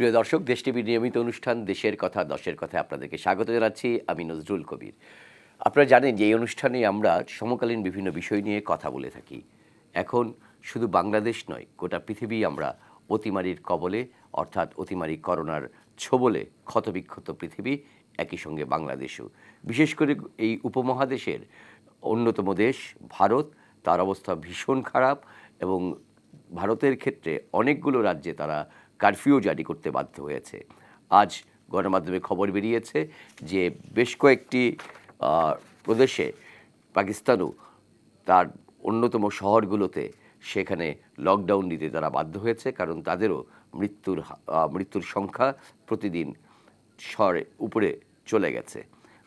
প্রিয় দর্শক, দেশ টিভির নিয়মিত অনুষ্ঠান দেশের কথা দশের কথায় আপনাদেরকে স্বাগত জানাচ্ছি। আমি নজরুল কবির। আপনারা জানেন যে এই অনুষ্ঠানে আমরা সমকালীন বিভিন্ন বিষয় নিয়ে কথা বলে থাকি। এখন শুধু বাংলাদেশ নয়, গোটা পৃথিবী আমরা অতিমারির কবলে, অর্থাৎ অতিমারি করোনার ছোবলে ক্ষতবিক্ষত পৃথিবী, একই সঙ্গে বাংলাদেশও। বিশেষ করে এই উপমহাদেশের অন্যতম দেশ ভারত, তার অবস্থা ভীষণ খারাপ এবং ভারতের ক্ষেত্রে অনেকগুলো রাজ্যে তারা কারফিউ জারি করতে বাধ্য হয়েছে। আজ গণমাধ্যমে খবর বেরিয়েছে যে বেশ কয়েকটি প্রদেশে পাকিস্তানও তার অন্যতম শহরগুলোতে সেখানে লকডাউন দিতে তারা বাধ্য হয়েছে, কারণ তাদেরও মৃত্যুর সংখ্যা প্রতিদিন উপরে চলে গেছে।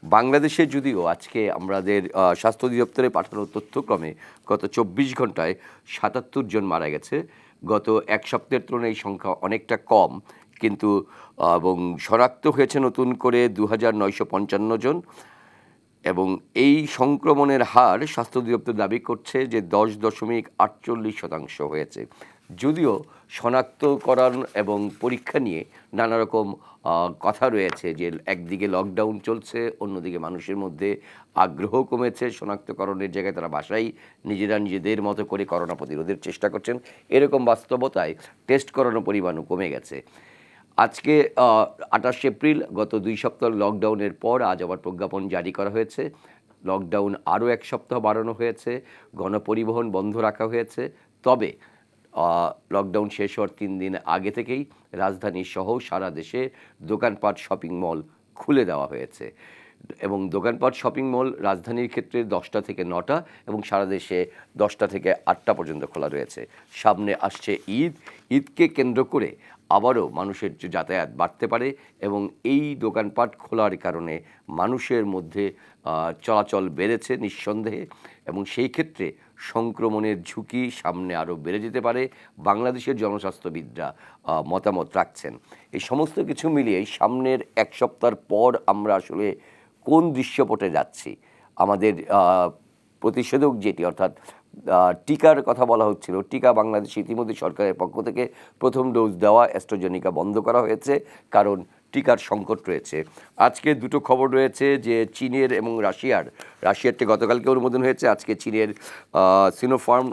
বাংলাদেশে যদিও আজকে আমাদের স্বাস্থ্য অধিদপ্তরে পাঠানো তথ্যক্রমে গত 24 ঘন্টায় 77 জন মারা গেছে। গত এক সপ্তাহের তুলনায় এই সংখ্যা অনেকটা কম, কিন্তু এবং শনাক্ত হয়েছে নতুন করে 2955 জন। এবং এই সংক্রমণের হার স্বাস্থ্য অধিদপ্তর দাবি করছে যে 10.48% হয়েছে। যদিও শনাক্তকরণ এবং পরীক্ষা নিয়ে নানা রকম কথা রয়েছে, যে একদিকে লকডাউন চলছে, অন্যদিকে মানুষের মধ্যে আগ্রহ কমেছে, শনাক্তকরণের জায়গায় তারা বাসায় নিজেদের মতো করে করোনা প্রতিরোধের চেষ্টা করছেন। এরকম বাস্তবতায় টেস্ট করানোর পরিমাণও কমে গেছে। আজকে 28 এপ্রিল, গত 2 সপ্তাহ লকডাউনের পর আজ আবার প্রজ্ঞাপন জারি করা হয়েছে। লকডাউন আরও 1 সপ্তাহ বাড়ানো হয়েছে, গণপরিবহন বন্ধ রাখা হয়েছে। তবে লকডাউন শেষ হওয়ার 3 দিন আগে থেকেই রাজধানী সহ সারা দেশে দোকানপাট, শপিং মল খুলে দেওয়া হয়েছে। এবং দোকানপাট, শপিং মল রাজধানীর ক্ষেত্রে 10টা থেকে 9টা এবং সারা দেশে 10টা থেকে 8টা পর্যন্ত খোলা রয়েছে। সামনে আসছে ঈদকে কেন্দ্র করে আবারও মানুষের যাতায়াত বাড়তে পারে এবং এই দোকানপাট খোলার কারণে মানুষের মধ্যে চলাচল বেড়েছে নিঃসন্দেহে, এবং সেই ক্ষেত্রে সংক্রমণের ঝুঁকি সামনে আরও বেড়ে যেতে পারে। বাংলাদেশের জনস্বাস্থ্যবিদরা মতামত রাখছেন। এই সমস্ত কিছু মিলিয়ে সামনের 1 সপ্তাহ পর আমরা আসলে কোন দৃশ্যপটে যাচ্ছি, আমাদের প্রতিষেধক যেটি অর্থাৎ টিকার কথা বলা হচ্ছিল, টিকা বাংলাদেশে ইতিমধ্যে সরকারের পক্ষ থেকে প্রথম ডোজ দেওয়া অ্যাস্ট্রাজেনেকা বন্ধ করা হয়েছে, কারণ টিকার সংকট রয়েছে। আজকে দুটো খবর রয়েছে যে চীনের এবং রাশিয়ারটা গতকালকে অনুমোদন হয়েছে, আজকে চীনের সিনোফার্ম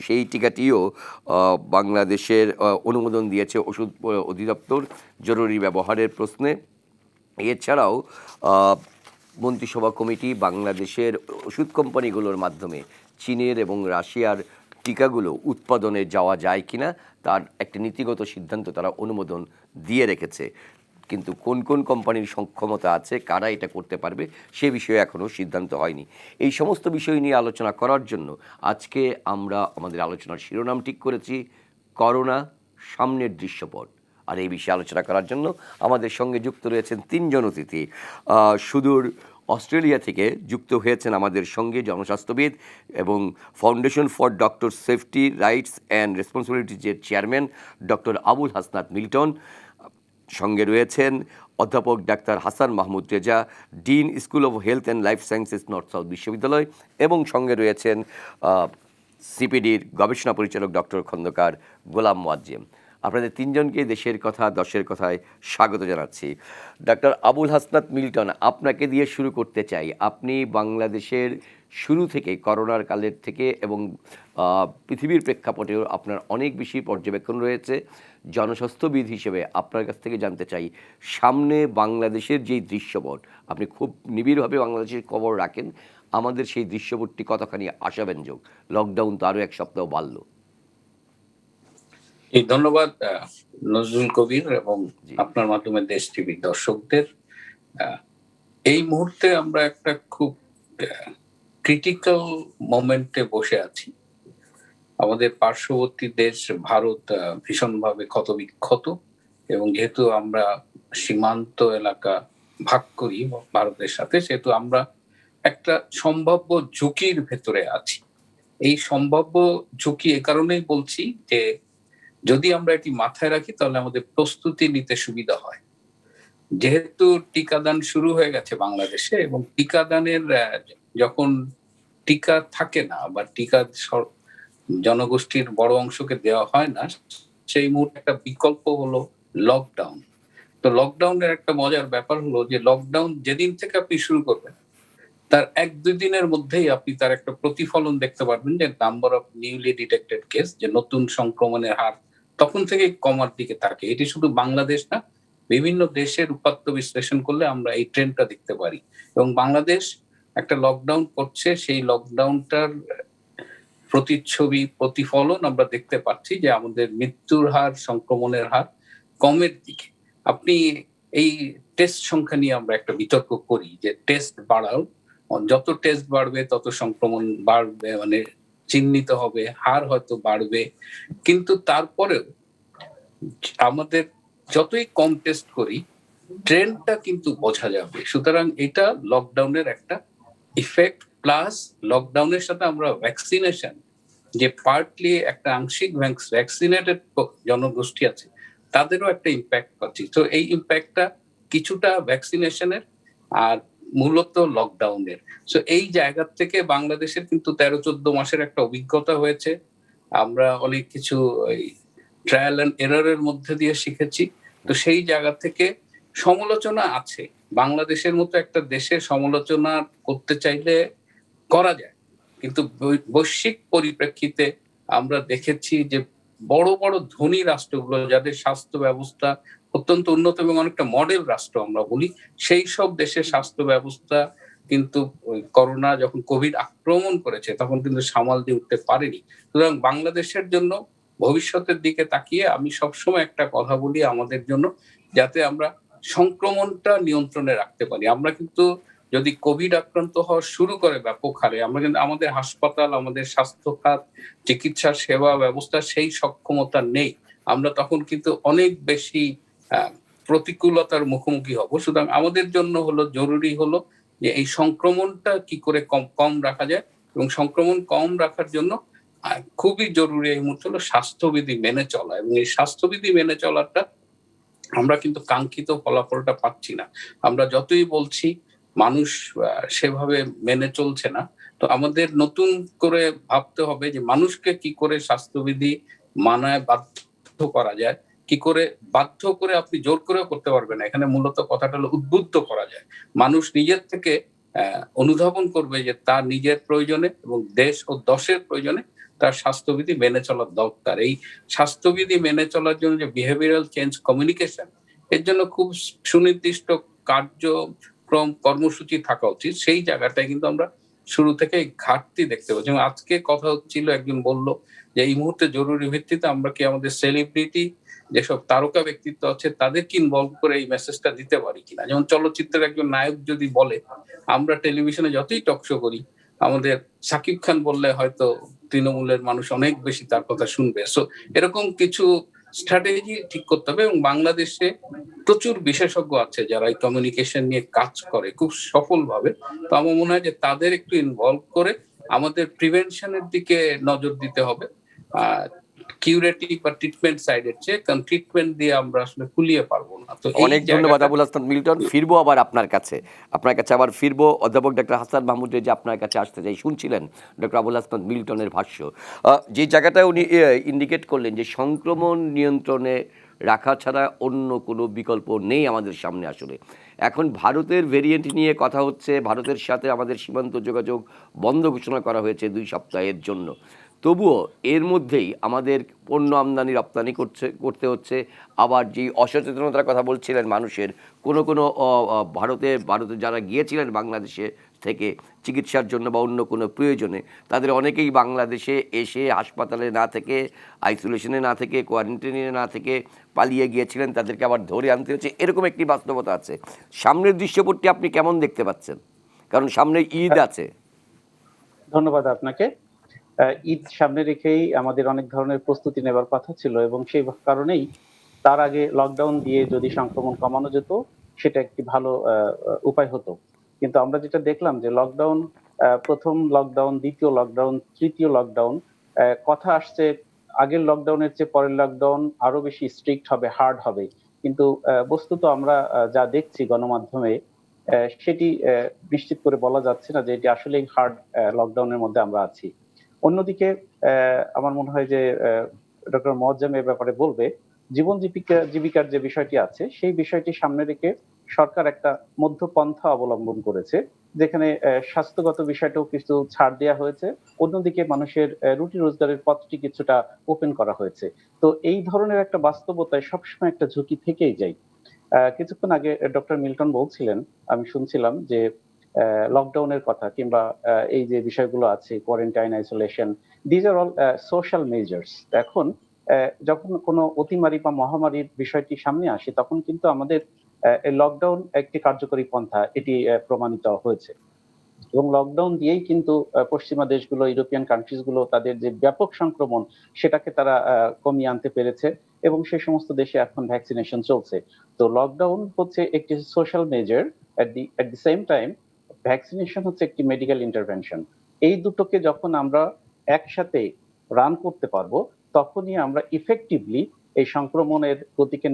সেই টিকাটিও বাংলাদেশের অনুমোদন দিয়েছে ওষুধ অধিদপ্তর জরুরি ব্যবহারের প্রশ্নে। এছাড়াও মন্ত্রিসভা কমিটি বাংলাদেশের ওষুধ কোম্পানিগুলোর মাধ্যমে চীনের এবং রাশিয়ার টিকাগুলো উৎপাদনে যাওয়া যায় কিনা তার একটা নীতিগত সিদ্ধান্ত তারা অনুমোদন দিয়ে রেখেছে। কিন্তু কোন কোন কোম্পানির সক্ষমতা আছে, কারা এটা করতে পারবে, সে বিষয়ে এখনও সিদ্ধান্ত হয়নি। এই সমস্ত বিষয় নিয়ে আলোচনা করার জন্য আজকে আমরা আমাদের আলোচনার শিরোনাম ঠিক করেছি করোনা, সামনের দৃশ্যপট। আর এই বিষয়ে আলোচনা করার জন্য আমাদের সঙ্গে যুক্ত রয়েছেন 3 জন অতিথি। সুদূর অস্ট্রেলিয়া থেকে যুক্ত হয়েছেন আমাদের সঙ্গে জনস্বাস্থ্যবিদ এবং Foundation for Doctor Safety Rights and রেসপন্সিবিলিটিজের চেয়ারম্যান ডক্টর আবুল হাসনাত মিল্টন। সঙ্গে রয়েছেন অধ্যাপক ডাক্তার Hasan Mahmud Reza, dean, school of health and life sciences, North South বিশ্ববিদ্যালয়, এবং সঙ্গে রয়েছেন সিপিডির গবেষণা পরিচালক ডক্টর খন্দকার গোলাম মোয়াজ্জেম। আপনাদের 3 জনকে দেশের কথা দশের কথায় স্বাগত জানাচ্ছি। ডাক্তার আবুল হাসনাত মিল্টন, আপনাকে দিয়ে শুরু করতে চাই। আপনি বাংলাদেশের শুরু থেকে, করোনার কালের থেকে এবং পৃথিবীর প্রেক্ষাপটেও আপনার অনেক বেশি পর্যবেক্ষণ রয়েছে। জনস্বাস্থ্যবিদ হিসেবে আপনার কাছ থেকে জানতে চাই, সামনে বাংলাদেশের যেই দৃশ্যপট, আপনি খুব নিবিড়ভাবে বাংলাদেশের খবর রাখেন, আমাদের সেই দৃশ্যপটটি কতখানি আশাব্যঞ্জক? লকডাউন তো আরও 1 সপ্তাহ বাড়ল। ধন্যবাদ নজরুল কবির এবং আপনার মাধ্যমে দেশ টিভির দর্শকদের। এই মুহূর্তে আমরা একটা খুব ক্রিটিক্যাল মোমেন্টে বসে আছি। আমাদের পার্শ্ববর্তী দেশ ভারত ভীষণভাবে ক্ষতবিক্ষত, এবং যেহেতু আমরা সীমান্ত এলাকা ভাগ করি ভারতের সাথে, সেহেতু আমরা একটা সম্ভাব্য ঝুঁকির ভেতরে আছি। এই সম্ভাব্য ঝুঁকি এ কারণেই বলছি যে যদি আমরা এটি মাথায় রাখি তাহলে আমাদের প্রস্তুতি নিতে সুবিধা হয়। যেহেতু টিকাদান শুরু হয়ে গেছে বাংলাদেশে, এবং টিকাদানের যখন টিকা থাকে না বা টিকা জনগোষ্ঠীর বড় অংশকে দেওয়া হয় না, সেই মুহূর্তে একটা বিকল্প হলো লকডাউন। তো লকডাউনের একটা মজার ব্যাপার হলো যে লকডাউন যেদিন থেকে আপনি শুরু করবেন তার ১-২ দিনের মধ্যেই আপনি তার একটা প্রতিফলন দেখতে পারবেন যে number of newly detected case, যে নতুন সংক্রমণের হার তখন থেকেই কমার দিকে থাকে। এটি শুধু বাংলাদেশ না, বিভিন্ন দেশের উপাত্ত বিশ্লেষণ করলে আমরা এই ট্রেন্ডটা দেখতে পারি। এবং বাংলাদেশ একটা লকডাউন করছে, সেই লকডাউনটার প্রতিচ্ছবি, প্রতিফলন আমরা দেখতে পাচ্ছি যে আমাদের মৃত্যুর হার, সংক্রমণের হার কমের দিকে। আপনি এই টেস্ট সংখ্যা নিয়ে আমরা একটা বিতর্ক করি যে টেস্ট বাড়াও, যত টেস্ট বাড়বে তত সংক্রমণ বাড়বে, মানে চিহ্নিত হবে, হার হয়তো বাড়বে, কিন্তু তারপরেও আমাদের যতই কম টেস্ট করি ট্রেন্ডটা কিন্তু বোঝা যাবে। সুতরাং এটা লকডাউনের একটা ইফেক্ট, প্লাস লকডাউনের সাথে আমরা ভ্যাকসিনেশন, যে পার্টলি একটা আংশিক ভ্যাকসিনেটেড জনগোষ্ঠী আছে তাদেরও একটা ইম্প্যাক্ট পাচ্ছি। তো এই ইম্প্যাক্টটা কিছুটা ভ্যাকসিনেশনের আর মূলত লকডাউনের। সো এই জায়গা থেকে বাংলাদেশের কিন্তু ১৩-১৪ মাসের একটা অভিজ্ঞতা হয়েছে। আমরা অনেক কিছু ট্রায়াল এন্ড এররের মধ্যে দিয়ে শিখেছি। তো সেই জায়গা থেকে সমালোচনা আছে, বাংলাদেশের মতো একটা দেশের সমালোচনা করতে চাইলে করা যায়, কিন্তু বৈশ্বিক পরিপ্রেক্ষিতে আমরা দেখেছি যে বড় বড় ধনী রাষ্ট্রগুলো যাদের স্বাস্থ্য ব্যবস্থা অত্যন্ত উন্নত এবং অনেকটা মডেল রাষ্ট্র আমরা বলি, সেই সব দেশের স্বাস্থ্য ব্যবস্থা কিন্তু করোনা যখন কোভিড আক্রমণ করেছে তখন কিন্তু সামাল দিয়ে উঠতে পারেনি। সুতরাং বাংলাদেশের জন্য ভবিষ্যতের দিকে তাকিয়ে আমি সবসময় একটা কথা বলি আমাদের জন্য, যাতে আমরা সংক্রমণটা নিয়ন্ত্রণে রাখতে পারি। আমরা কিন্তু যদি কোভিড আক্রান্ত হওয়া শুরু করে ব্যাপক হারে, আমরা কিন্তু আমাদের হাসপাতাল, আমাদের স্বাস্থ্য খাত, চিকিৎসা সেবা ব্যবস্থা সেই সক্ষমতা নেই। আমরা তখন কিন্তু অনেক বেশি প্রতিকূলতার মুখোমুখি হব। সুতরাং আমাদের জন্য হলো জরুরি হলো যে এই সংক্রমণটা কি করে কম রাখা যায়, এবং সংক্রমণ কম রাখার জন্য খুবই জরুরি এই মুহূর্তে হলো স্বাস্থ্যবিধি মেনে চলা। এবং এই স্বাস্থ্যবিধি মেনে চলাটা আমরা কিন্তু কাঙ্ক্ষিত ফলাফলটা পাচ্ছি না। আমরা যতই বলছি মানুষ সেভাবে মেনে চলছে না। তো আমাদের নতুন করে ভাবতে হবে যে মানুষকে কি করে স্বাস্থ্যবিধি মানায় বাধ্য করা যায়, কি করে বাধ্য করে আপনি জোর করেও করতে পারবেন না। এখানে মূলত কথাটা হলো উদ্বুদ্ধ করা যায়। মানুষ নিজের থেকে অনুধাবন করবে যে তার নিজের প্রয়োজনে এবং দেশ ও দশের প্রয়োজনে তার স্বাস্থ্যবিধি মেনে চলার দরকার। এই স্বাস্থ্যবিধি মেনে চলার জন্য যে বিহেভিয়ারাল চেঞ্জ কমিউনিকেশন, এর জন্য খুব সুনির্দিষ্ট কার্যক্রম কর্মসূচি থাকা উচিত। সেই জায়গাটায় কিন্তু আমরা শুরু থেকে ঘাটতি দেখতে পাচ্ছি। এবং আজকে কথা হচ্ছিল, একজন বলল যে এই মুহূর্তে জরুরি ভিত্তিতে আমরা কি আমাদের সেলিব্রিটি যেসব তারকা ব্যক্তিত্ব আছে তাদেরকে ইনভলভ করে এই মেসেজটা দিতে পারি কিনা। যেমন চলচ্চিত্রের একজন নায়ক যদি বলে, আমরা টেলিভিশনে যতই টকশো করি, আমাদের শাকিব খান বললে হয়তো তৃণমূলের মানুষ অনেক বেশি তার কথা শুনবে। সো এরকম কিছু স্ট্র্যাটেজি ঠিক করতে হবে। এবং বাংলাদেশে প্রচুর বিশেষজ্ঞ আছে যারা এই কমিউনিকেশন নিয়ে কাজ করে খুব সফলভাবে। তো আমার মনে হয় যে তাদের একটু ইনভলভ করে আমাদের প্রিভেনশনের দিকে নজর দিতে হবে। কিউরেটিভ বা ট্রিটমেন্ট সাইডের চেয়ে, কারণ ট্রিটমেন্ট দিয়ে আমরা আসলে কুলিয়ে পারবো না। তো অনেক ধন্যবাদ আবুল হাসান মিল্টন। ফিরবো আবার আপনার কাছে, আবার ফিরবো অধ্যাপক ডক্টর হাসান মাহমুদ রেজা আপনার কাছে আসতে চাই। শুনছিলেন ডক্টর আবুল হাসান মিল্টনের ভাষ্য, যে জায়গাটায় উনি ইন্ডিকেট করলেন যে সংক্রমণ নিয়ন্ত্রণে রাখা ছাড়া অন্য কোনো বিকল্প নেই আমাদের সামনে। আসলে এখন ভারতের ভেরিয়েন্ট নিয়ে কথা হচ্ছে, ভারতের সাথে আমাদের সীমান্ত যোগাযোগ বন্ধ ঘোষণা করা হয়েছে 2 সপ্তাহের জন্য। তবুও এর মধ্যেই আমাদের পণ্য আমদানি রপ্তানি করতে হচ্ছে। আবার যেই অসচেতনতার কথা বলছিলেন মানুষের, কোনো ভারতে যারা গিয়েছিলেন বাংলাদেশে থেকে চিকিৎসার জন্য বা অন্য কোনো প্রয়োজনে, তাদের অনেকেই বাংলাদেশে এসে হাসপাতালে না থেকে, আইসোলেশনে না থেকে, কোয়ারেন্টাইনে না থেকে পালিয়ে গিয়েছিলেন, তাদেরকে আবার ধরে আনতে হচ্ছে। এরকম একটি বাস্তবতা আছে। সামনের দৃশ্যপটটি আপনি কেমন দেখতে পাচ্ছেন? কারণ সামনে ঈদ আছে। ধন্যবাদ আপনাকে। ঈদ সামনে রেখেই আমাদের অনেক ধরনের প্রস্তুতি নেবার কথা ছিল, এবং সেই কারণেই তার আগে লকডাউন দিয়ে যদি সংক্রমণ কমানো যেত সেটা একটি ভালো উপায় হতো। কিন্তু আমরা যেটা দেখলাম যে লকডাউন, প্রথম লকডাউন, দ্বিতীয় লকডাউন, তৃতীয় লকডাউন, কথা আসছে আগের লকডাউনের চেয়ে পরের লকডাউন আরো বেশি স্ট্রিক্ট হবে, হার্ড হবে। কিন্তু বস্তুত আমরা যা দেখছি গণমাধ্যমে, সেটি নিশ্চিত করে বলা যাচ্ছে না যে এটি আসলেই হার্ড লকডাউনের মধ্যে আমরা আছি। অন্যদিকে আমার মনে হয় যে ডক্টর মোয়াজ্জেম এ ব্যাপারে বলবে জীবন জীবিকার যে বিষয়টি আছে সেই বিষয়টি সামনে রেখে সরকার একটা মধ্যপন্থা অবলম্বন করেছে, যেখানে স্বাস্থ্যগত বিষয়টাও কিছু ছাড় দেওয়া হয়েছে, অন্যদিকে মানুষের রুটি রোজগারের পথটি কিছুটা ওপেন করা হয়েছে। তো এই ধরনের একটা বাস্তবতায় সবসময় একটা ঝুঁকি থেকেই যায়। কিছুক্ষণ আগে ডক্টর মিল্টন বলছিলেন, আমি শুনছিলাম যে লকডাউনের কথা কিংবা এই যে বিষয়গুলো আছে quarantine, isolation, these are all social measures. এখন যখন কোনো অতিমারি বা মহামারীর বিষয়টি সামনে আসে তখন কিন্তু আমাদের এই লকডাউন একটি কার্যকরী পন্থা এটি প্রমাণিত হয়েছে। এবং লকডাউন দিয়েই কিন্তু পশ্চিমা দেশগুলো, ইউরোপিয়ান কান্ট্রিজ গুলো তাদের যে ব্যাপক সংক্রমণ সেটাকে তারা কমিয়ে আনতে পেরেছে এবং সেই সমস্ত দেশে এখন ভ্যাকসিনেশন চলছে। তো লকডাউন হচ্ছে একটি social measure, at the same time vaccination হচ্ছে একটি মেডিকেল ইন্টারভেনশন। এই দুটোকে যখন আমরা একসাথে রান করতে পারবো তখনই আমরা ইফেক্টিভলি এই সংক্রমণের গতিকে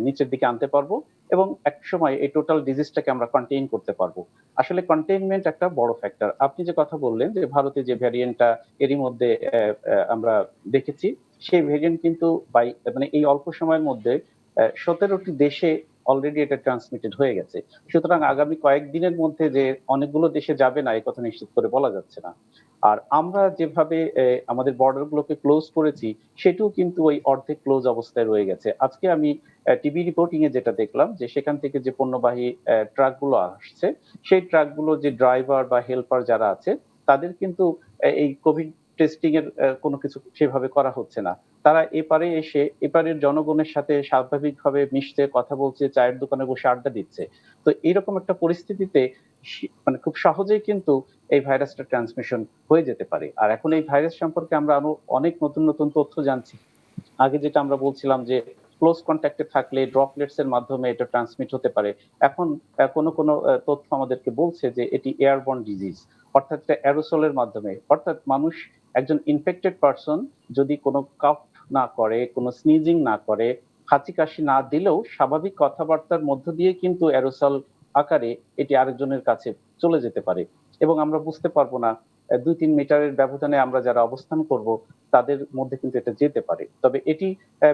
নিচের দিকে আনতে পারবো এবং একসময় এই টোটাল ডিজিজটাকে আমরা কন্টেইন করতে পারবো। আসলে কন্টেইনমেন্ট একটা বড় ফ্যাক্টর। আপনি যে কথা বললেন যে ভারতে যে ভ্যারিয়েন্টটা এরই মধ্যে আমরা দেখেছি, সেই ভ্যারিয়েন্ট কিন্তু মানে এই অল্প সময়ের মধ্যে 17টি দেশে অলরেডি এটা ট্রান্সমিটেড হয়ে গেছে। সুতরাং আগামী কয়েকদিনের মধ্যে যে অনেকগুলো দেশে যাবে না, এই কথা নিশ্চিত করে বলা যাচ্ছে না। আর আমরা যেভাবে আমাদের বর্ডার গুলোকে ক্লোজ করেছি, সেটিও কিন্তু ওই অর্ধেক ক্লোজ অবস্থায় রয়ে গেছে। আজকে আমি টিভি রিপোর্টিং এ যেটা দেখলাম যে সেখান থেকে যে পণ্যবাহী ট্রাকগুলো আসছে, সেই ট্রাকগুলোর যে ড্রাইভার বা হেল্পার যারা আছে তাদের কিন্তু এই কোভিড টেস্টিং এর কোনো কিছু সেভাবে করা হচ্ছে না। তারা এপারে এসে এপারের জনগণের সাথে স্বাভাবিকভাবে মিশছে, কথা বলছে, চায়ের দোকানে বসে আড্ডা দিচ্ছে। তো এরকম একটা পরিস্থিতিতে মানে খুব সহজেই কিন্তু এই ভাইরাসটা ট্রান্সমিশন হয়ে যেতে পারে। আর এখন এই ভাইরাস সম্পর্কে আমরা আরো অনেক নতুন নতুন তথ্য জানছি। আগে যেটা আমরা বলছিলাম যে ক্লোজ কন্ট্যাক্টে থাকলে ড্রপলেটস এর মাধ্যমে এটা ট্রান্সমিট হতে পারে। এখন কোনো কোনো তথ্য আমাদেরকে বলছে যে এটি এয়ারবর্ন ডিজিজ, অর্থাৎ এটা অ্যারোসলের মাধ্যমে, অর্থাৎ মানুষ, একজন ইনফেক্টেড পারসন যদি কোনো কাফ না করে, কোনো স্নিজিং না করে, হাঁচি কাশি না দিলেও স্বাভাবিক কথাবার্তার মধ্য দিয়ে কিন্তু অ্যারোসল আকারে এটি আরেকজনের কাছে চলে যেতে পারে এবং আমরা বুঝতে পারবো না। 2-3 মিটারের ব্যবধানে আমরা যারা অবস্থান করব তাদের মধ্যে কিন্তু এটা যেতে পারে। তবে এটি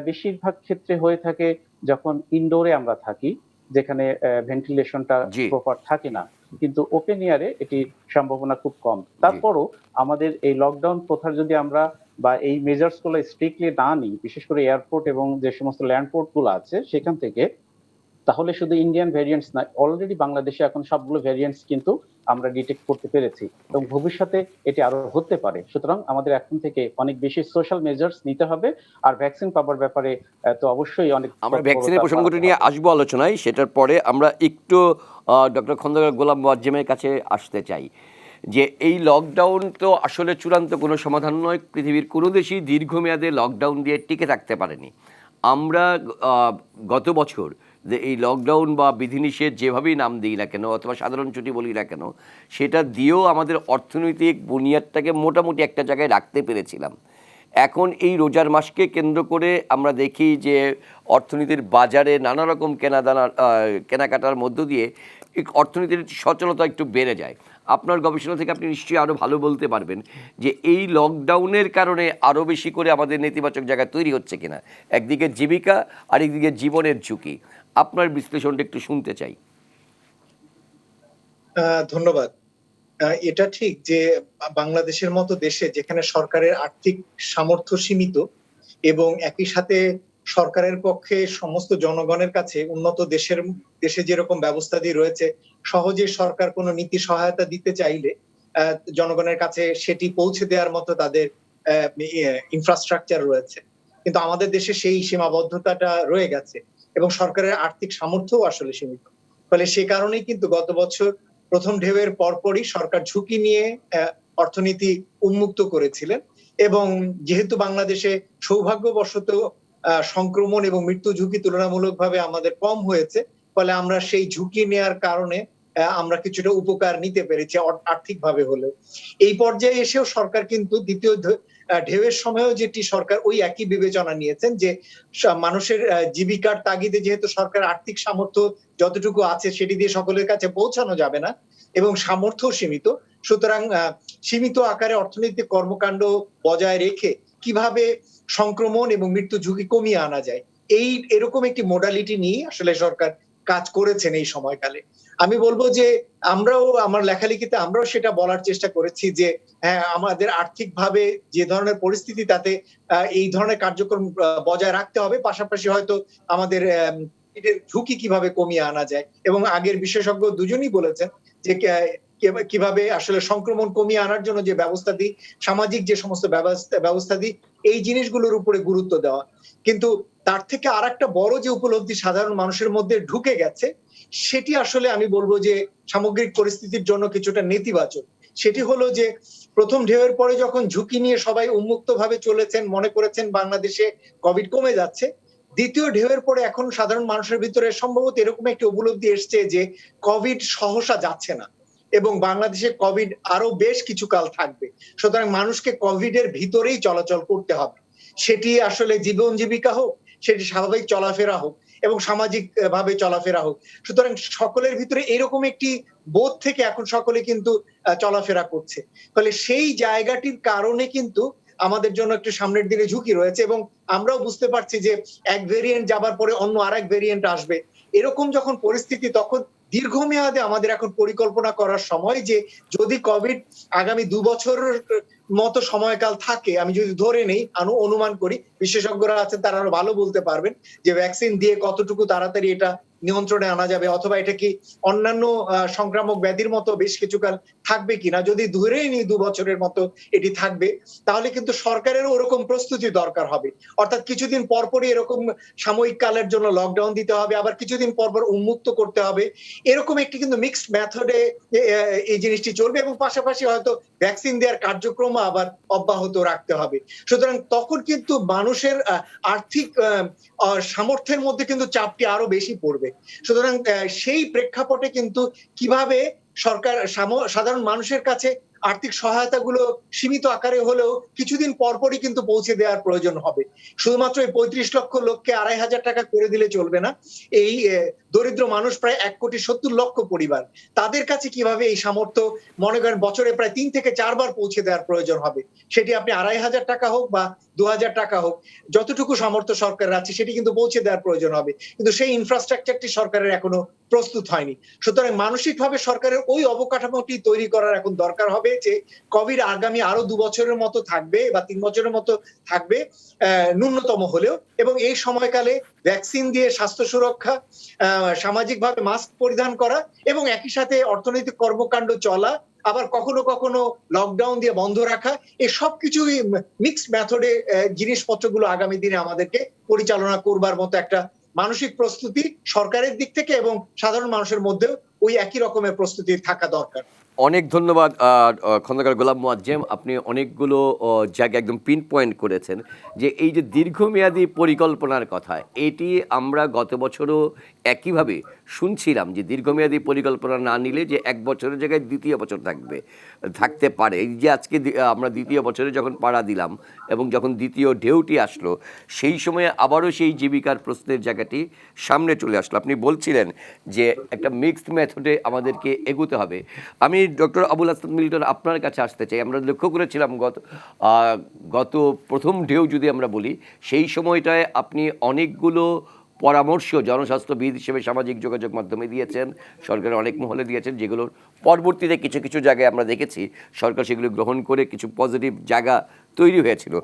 বেশিরভাগ ক্ষেত্রে হয়ে থাকে যখন ইনডোরে আমরা থাকি, যেখানে ভেন্টিলেশনটা জি, প্রপার থাকে না। কিন্তু ওপেন এয়ারে এটির সম্ভাবনা খুব কম। জি। তারপরও আমাদের এই লকডাউন প্রথার যদি আমরা বা এই মেজার্স গুলো স্ট্রিক্টলি না নিই, বিশেষ করে এয়ারপোর্ট এবং যে সমস্ত ল্যান্ড পোর্ট গুলো আছে সেখান থেকে, তাহলে শুধু ইন্ডিয়ান ভ্যারিয়েন্টস না, অলরেডি বাংলাদেশে এখন সবগুলো ভ্যারিয়েন্টস কিন্তু আমরা ডিটেক্ট করতে পেরেছি এবং ভবিষ্যতে এটি আরো হতে পারে। সুতরাং আমাদের এখন থেকে অনেক বেশি সোশ্যাল মেজার্স নিতে হবে আর ভ্যাকসিন পাবার ব্যাপারে তো অবশ্যই অনেক আমরা তৎপরতা ভ্যাকসিনের প্রসঙ্গটি বাড়াতে নিয়ে হবে। আসবো আলোচনায়, সেটার পরে আমরা একটু ডক্টর খন্দকার গোলাম মোয়াজ্জেমের কাছে আসতে চাই যে এই লকডাউন তো আসলে চূড়ান্ত কোনো সমাধান নয়। পৃথিবীর কোনো দেশই দীর্ঘমেয়াদে লকডাউন দিয়ে টিকে থাকতে পারেনি। আমরা গত বছর যে এই লকডাউন বা বিধিনিষেধ যেভাবেই নাম দিই না কেন অথবা সাধারণ ছুটি বলি না কেন, সেটা দিয়েও আমাদের অর্থনৈতিক বুনিয়াদটাকে মোটামুটি একটা জায়গায় রাখতে পেরেছিলাম। এখন এই রোজার মাসকে কেন্দ্র করে আমরা দেখি যে অর্থনীতির বাজারে নানা রকম কেনাকাটার মধ্য দিয়ে অর্থনীতির সচলতা একটু বেড়ে যায়। আপনার গবেষণা থেকে আপনি নিশ্চয়ই আরও ভালো বলতে পারবেন যে এই লকডাউনের কারণে আরও বেশি করে আমাদের নেতিবাচক জায়গা তৈরি হচ্ছে কিনা, একদিকে জীবিকা আর একদিকে জীবনের ঝুঁকি। আপনার বিশ্লেষণটা একটু শুনতে চাই। ধন্যবাদ। এটা ঠিক যে বাংলাদেশের মতো দেশে যেখানে সরকারের আর্থিক সামর্থ্য সীমিত এবং একই সাথে সরকারের পক্ষে সমস্ত জনগণের কাছে উন্নত দেশে যেরকম ব্যবস্থা দিয়ে রয়েছে, সহজে সরকার কোনো নীতি সহায়তা দিতে চাইলে জনগণের কাছে সেটি পৌঁছে দেওয়ার মতো তাদের ইনফ্রাস্ট্রাকচার রয়েছে। কিন্তু আমাদের দেশে সেই সীমাবদ্ধতাটা রয়ে গেছে এবং সরকারের আর্থিক সামর্থ্যও আসলে সীমিত। ফলে সে কারণেই কিন্তু গত বছর প্রথম ঢেউয়ের পরপরই সরকার ঝুঁকি নিয়ে অর্থনীতি উন্মুক্ত করেছিলেন এবং যেহেতু বাংলাদেশে সৌভাগ্যবশত সংক্রমণ এবং মৃত্যু ঝুঁকি তুলনামূলকভাবে আমাদের কম হয়েছে, ফলে আমরা সেই ঝুঁকি নেয়ার কারণে আমরা কিছুটা উপকার নিতে পেরেছি আর্থিকভাবে হলেও। এই পর্যায়ে এসেও সরকার কিন্তু দ্বিতীয় ঢেউয়ের সময়ও যেটি সরকার ওই একই বিবেচনা নিয়েছেন যে মানুষের জীবিকার তাগিদে যেহেতু সরকার আর্থিক সামর্থ্য যতটুকু আছে সেটি দিয়ে সকলের কাছে পৌঁছানো যাবে না এবং সামর্থ্য সীমিত, সুতরাং সীমিত আকারে অর্থনৈতিক কর্মকাণ্ড বজায় রেখে কিভাবে সংক্রমণ এবং মৃত্যু ঝুঁকি কমিয়ে আনা যায়, এরকম একটি মোডালিটি নিয়ে আসলে সরকার কাজ করেছেন এই সময়কালে। আমি বলবো যে আমার লেখালেখিতে আমরাও সেটা বলার চেষ্টা করেছি যে হ্যাঁ, আমাদের আর্থিকভাবে যে ধরনের পরিস্থিতি, তাতে এই ধরনের কার্যক্রম বজায় রাখতে হবে, পাশাপাশি হয়তো আমাদের এটার ঝুঁকি কিভাবে কমিয়ে আনা যায়। এবং আগের বিশেষজ্ঞ দুজনই বলেছেন যে কিভাবে আসলে সংক্রমণ কমিয়ে আনার জন্য যে ব্যবস্থা দিই, সামাজিক যে সমস্ত ব্যবস্থা দিই, এই জিনিসগুলোর উপরে গুরুত্ব দেওয়া। কিন্তু তার থেকে আরেকটা বড় যে উপলব্ধি সাধারণ মানুষের মধ্যে ঢুকে গেছে, সেটি আসলে আমি বলবো যে সামগ্রিক পরিস্থিতির জন্য কিছুটা নেতিবাচক। সেটি হলো যে প্রথম ঢেউয়ের পরে যখন ঝুঁকি নিয়ে সবাই উন্মুক্ত ভাবে চলেছেন, মনে করেছেন বাংলাদেশে কোভিড কমে যাচ্ছে, দ্বিতীয় ঢেউয়ের পরে এখন সাধারণ মানুষের ভিতরে সম্ভবত এরকম একটি উপলব্ধি এসছে যে কোভিড সহসা যাচ্ছে না এবং বাংলাদেশে কোভিড আরো বেশ কিছু কাল থাকবে। সুতরাং মানুষকে কোভিড এর ভিতরেই চলাচল করতে হবে, সেটি আসলে জীবন জীবিকা হোক, সেটি স্বাভাবিক চলাফেরা হোক এবং সামাজিক ভাবে চলাফেরা হোক। সুতরাং সকলের ভিতরে এরকম একটি বোধ থেকে এখন সকলে কিন্তু চলাফেরা করছে। ফলে সেই জায়গাটির কারণে কিন্তু আমাদের জন্য একটু সামনের দিকে ঝুঁকি রয়েছে এবং আমরাও বুঝতে পারছি যে এক ভেরিয়েন্ট যাবার পরে অন্য আরেক ভেরিয়েন্ট আসবে। এরকম যখন পরিস্থিতি, তখন দীর্ঘমেয়াদে আমাদের এখন পরিকল্পনা করার সময় যে যদি কোভিড আগামী 2 বছরের মতো সময়কাল থাকে, আমি যদি ধরে নেই, অনুমান করি, বিশেষজ্ঞরা আছেন তারা আরো ভালো বলতে পারবেন যে ভ্যাকসিন দিয়ে কতটুকু তাড়াতাড়ি এটা নিয়ন্ত্রণে আনা যাবে, অথবা এটা কি অন্যান্য সংক্রামক ব্যাধির মতো বেশ কিছুকাল থাকবে কিনা। যদি ধরেই নি 2 বছরের মতো এটি থাকবে, তাহলে কিন্তু সরকারেরও ওরকম প্রস্তুতি দরকার হবে। অর্থাৎ কিছুদিন পরপরই এরকম সাময়িক কালের জন্য লকডাউন দিতে হবে, আবার কিছুদিন পরপর উন্মুক্ত করতে হবে। এরকম একটি কিন্তু মিক্সড মেথডে এই জিনিসটি চলবে এবং পাশাপাশি হয়তো ভ্যাকসিন দেওয়ার কার্যক্রম আবার অব্যাহত রাখতে হবে। সুতরাং তখন কিন্তু মানুষের আর্থিক সামর্থ্যের মধ্যে কিন্তু চাপটি আরো বেশি পড়বে। সুতরাং সেই প্রেক্ষাপটে কিন্তু কিভাবে সরকার সাধারণ মানুষের কাছে আর্থিক সহায়তাগুলো সীমিত আকারে হলেও কিছুদিন পরপরই কিন্তু পৌঁছে দেওয়ার প্রয়োজন হবে। শুধুমাত্র এই 35 লক্ষ লোককে 2,500 টাকা করে দিলে চলবে না। এই দরিদ্র মানুষ প্রায় 1,70,00,000 পরিবার, তাদের কাছে কিভাবে এই সামর্থ্য, মনে করেন বছরে প্রায় 3 থেকে 4 বার পৌঁছে দেওয়ার প্রয়োজন হবে। সেটি আপনি 2,500 টাকা হোক বা 2,000 টাকা হোক, যতটুকু সামর্থ্য সরকারের আছে সেটি কিন্তু পৌঁছে দেওয়ার প্রয়োজন হবে। কিন্তু সেই ইনফ্রাস্ট্রাকচারটি সরকারের এখনো প্রস্তুত হয়নি। সুতরাং মানসিকভাবে সরকারের ওই অবকাঠামোটি তৈরি করার এখন দরকার হবে যে কোভিড আগামী আরো 2 বছরের মতো থাকবে বা 3 বছরের মতো থাকবে ন্যূনতম হলেও, এবং এই সময়কালে ভ্যাকসিন দিয়ে স্বাস্থ্য সুরক্ষা, সামাজিকভাবে মাস্ক পরিধান করা এবং একই সাথে অর্থনৈতিক কর্মকাণ্ড চলা, আবার কখনো কখনো লকডাউন দিয়ে বন্ধ রাখা, এই সবকিছুই মিক্সড মেথডে জিনিসপত্রগুলো আগামী দিনে আমাদেরকে পরিচালনা করবার মতো একটা মানসিক প্রস্তুতি সরকারের দিক থেকে এবং সাধারণ মানুষের মধ্যেও ওই একই রকমের প্রস্তুতি থাকা দরকার। অনেক ধন্যবাদ খন্দকার গোলাম মোয়াজ্জেম, আপনি অনেকগুলো জায়গা একদম পিন পয়েন্ট করেছেন যে এই যে দীর্ঘমেয়াদী পরিকল্পনার কথা, এটি আমরা গত বছরও একইভাবে শুনছিলাম যে দীর্ঘমেয়াদী পরিকল্পনা না নিলে যে 1 বছরের জায়গায় দ্বিতীয় বছর থাকতে পারে। এই যে আজকে আমরা দ্বিতীয় বছরে যখন পাড়া দিলাম এবং যখন দ্বিতীয় ঢেউটি আসলো, সেই সময়ে আবারও সেই জীবিকার প্রশ্নের জায়গাটি সামনে চলে আসলো। আপনি বলছিলেন যে একটা মিক্সড মেথডে আমাদেরকে এগোতে হবে। আমি ডক্টর আবুল হাসান মিল্টন আপনার কাছে আসতে চাই। আমরা লক্ষ্য করেছিলাম গত প্রথম ঢেউ যদি আমরা বলি, সেই সময়টায় আপনি অনেকগুলো পরামর্শ জনস্বাস্থ্যবিদ হিসেবে সামাজিক যোগাযোগ মাধ্যমে দিয়েছেন, সরকারের অনেক মহলে দিয়েছেন, যেগুলোর পরবর্তীতে কিছু কিছু জায়গায় আমরা দেখেছি সরকার সেগুলো গ্রহণ করে কিছু পজিটিভ জায়গা তৈরি হয়েছিল।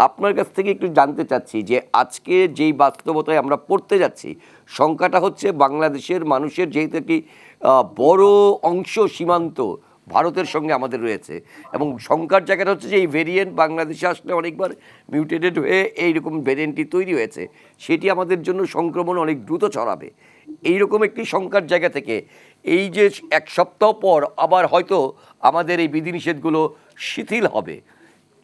আপনার কাছ থেকে একটু জানতে চাচ্ছি যে আজকে যেই বাস্তবতায় আমরা পড়তে যাচ্ছি, সংখ্যাটা হচ্ছে বাংলাদেশের মানুষের যেহেতু একটি বড় অংশ সীমান্ত ভারতের সঙ্গে আমাদের রয়েছে, এবং সংখ্যার জায়গাটা হচ্ছে যে এই ভেরিয়েন্ট বাংলাদেশে আসলে অনেকবার মিউটেটেড হয়ে এইরকম ভেরিয়েন্টটি তৈরি হয়েছে, সেটি আমাদের জন্য সংক্রমণ অনেক দ্রুত ছড়াবে। এইরকম একটি সংখ্যার জায়গা থেকে এই যে 1 সপ্তাহ পর আবার হয়তো আমাদের এই বিধিনিষেধগুলো শিথিল হবে,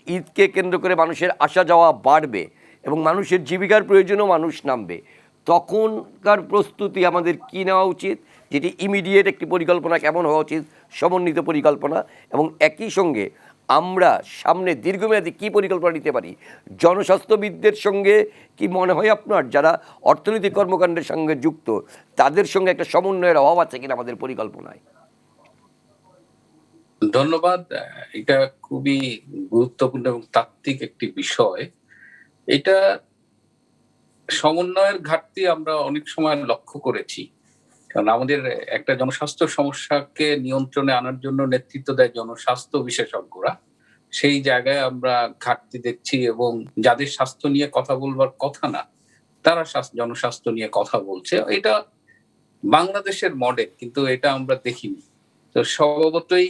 ঈদকে কেন্দ্র করে মানুষের আসা যাওয়া বাড়বে এবং মানুষের জীবিকার প্রয়োজনেও মানুষ নামবে, তখনকার প্রস্তুতি আমাদের কী নেওয়া উচিত, যেটি ইমিডিয়েট একটি পরিকল্পনা কেমন হওয়া উচিত, সমন্বিত পরিকল্পনা, এবং একই সঙ্গে আমরা সামনে দীর্ঘমেয়াদী কী পরিকল্পনা নিতে পারি। জনস্বাস্থ্যবিদদের সঙ্গে কি মনে হয় আপনার, যারা অর্থনৈতিক কর্মকাণ্ডের সঙ্গে যুক্ত, তাদের সঙ্গে একটা সমন্বয়ের অভাব আছে কিনা আমাদের পরিকল্পনায়? ধন্যবাদ। এটা খুবই গুরুত্বপূর্ণ এবং তাত্ত্বিক একটি বিষয়। এটা সমন্বয়ের ঘাটতি আমরা অনেক সময় লক্ষ্য করেছি। কারণ আমাদের একটা জনস্বাস্থ্য সমস্যাকে নিয়ন্ত্রণে আনার জন্য নেতৃত্ব দেয় জনস্বাস্থ্য বিশেষজ্ঞরা। সেই জায়গায় আমরা ঘাটতি দেখছি এবং যাদের স্বাস্থ্য নিয়ে কথা বলবার কথা না, তারা জনস্বাস্থ্য নিয়ে কথা বলছে। এটা বাংলাদেশের মডেল, কিন্তু এটা আমরা দেখিনি। তো স্বভাবতই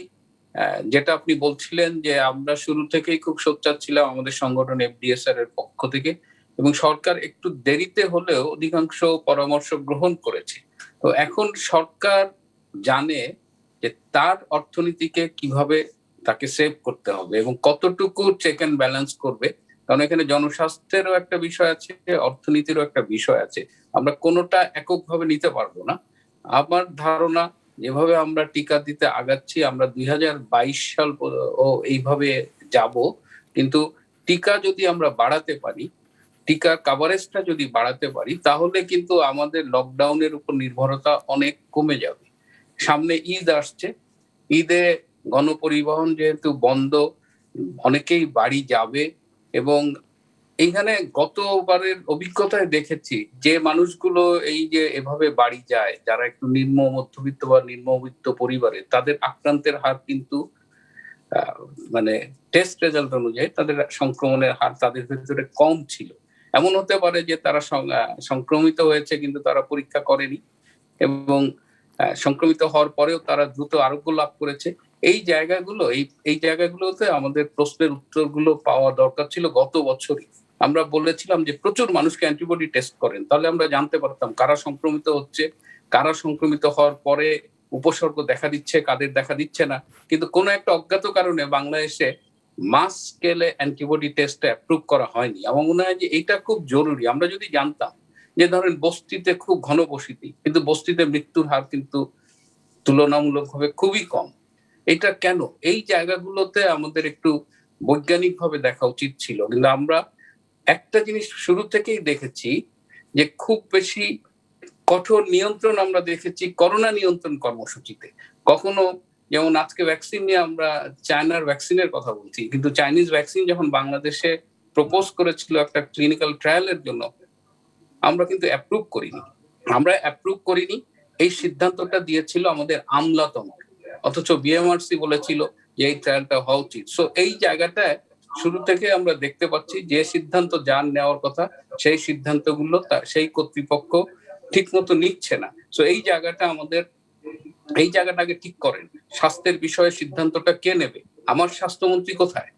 যেটা আপনি বলছিলেন যে আমরা শুরু থেকেই খুব সোচ্চার ছিলাম আমাদের সংগঠন এফডিএসআর এর পক্ষ থেকে, এবং সরকার একটু দেরিতে হলেও অধিকাংশ পরামর্শ গ্রহণ করেছে। তো এখন সরকার জানে যে তার অর্থনীতিকে কিভাবে তাকে সেভ করতে হবে এবং কতটুকু চেক এন্ড ব্যালেন্স করবে। কারণ এখানে জনস্বাস্থ্যেরও একটা বিষয় আছে, অর্থনীতিরও একটা বিষয় আছে। আমরা কোনোটা এককভাবে নিতে পারবো না। আমার ধারণা যেভাবে আমরা টিকা দিতে আগাচ্ছি, আমরা 2022 সাল এইভাবে যাব। কিন্তু টিকা যদি আমরা বাড়াতে পারি, টিকার কাভারেজটা যদি বাড়াতে পারি, তাহলে কিন্তু আমাদের লকডাউনের উপর নির্ভরতা অনেক কমে যাবে। সামনে ঈদ আসছে, ঈদে গণপরিবহন যেহেতু বন্ধ, অনেকেই বাড়ি যাবে, এবং এইখানে গতবারের অভিজ্ঞতায় দেখেছি যে মানুষগুলো এই যে এভাবে বাড়ি যায়, যারা একটু নিম্ন মধ্যবিত্ত বা নিম্নবিত্ত পরিবারে, তাদের আক্রান্তের হার কিন্তু মানে টেস্ট রেজাল্ট অনুযায়ী তাদের সংক্রমণের হার তাদের ভিতরে কম ছিল। এমন হতে পারে যে তারা সংক্রমিত হয়েছে কিন্তু তারা পরীক্ষা করেনি, এবং সংক্রমিত হওয়ার পরেও তারা দ্রুত আরোগ্য লাভ করেছে। এই জায়গাগুলোতে আমাদের প্রশ্নের উত্তরগুলো পাওয়া দরকার ছিল গত বছরই। আমরা বলেছিলাম যে প্রচুর মানুষকে অ্যান্টিবডি টেস্ট করেন, তাহলে আমরা জানতে পারতাম কারা সংক্রমিত হচ্ছে, কারা সংক্রমিত হওয়ার পরে উপসর্গ দেখা দিচ্ছে, কাদের দেখা দিচ্ছে না। কিন্তু কোনো একটা অজ্ঞাত কারণে বাংলাদেশে মাস স্কেলে অ্যান্টিবডি টেস্ট অ্যাপ্রুভ করা হয়নি। আমার মনে হয় যে এটা খুব জরুরি। আমরা যদি জানতাম যে ধরেন বস্তিতে খুব ঘনবসতি, কিন্তু বস্তিতে মৃত্যুর হার কিন্তু তুলনামূলকভাবে খুবই কম, এটা কেন? এই জায়গাগুলোতে আমাদের একটু বৈজ্ঞানিকভাবে দেখা উচিত ছিল। কিন্তু আমরা একটা জিনিস শুরু থেকেই দেখেছি যে খুব বেশি কঠোর নিয়ন্ত্রণ আমরা দেখেছি করোনা নিয়ন্ত্রণ কর্মসূচিতে। কখনো যেমন আজকে ভ্যাকসিন নিয়ে আমরা চায়নার ভ্যাকসিনের কথা বলছি, কিন্তু চাইনিজ ভ্যাকসিন যখন বাংলাদেশে প্রপোজ করেছিল একটা ক্লিনিক্যাল ট্রায়ালের জন্য, আমরা কিন্তু অ্যাপ্রুভ করিনি। এই সিদ্ধান্তটা দিয়েছিল আমাদের আমলাতন্ত্র, অথচ বিএমআরসি বলেছিল যে এই ট্রায়ালটা হওয়া উচিত। সো এই জায়গাটায় শুরু থেকে আমরা দেখতে পাচ্ছি যে সিদ্ধান্ত যার নেওয়ার কথা, সেই সিদ্ধান্তগুলো সেই কর্তৃপক্ষ ঠিক মতো নিচ্ছে না। সো এই জায়গাটাকে ঠিক করেন। স্বাস্থ্যের বিষয়ে সিদ্ধান্তটা কে নেবে? আমার স্বাস্থ্যমন্ত্রী কোথায়?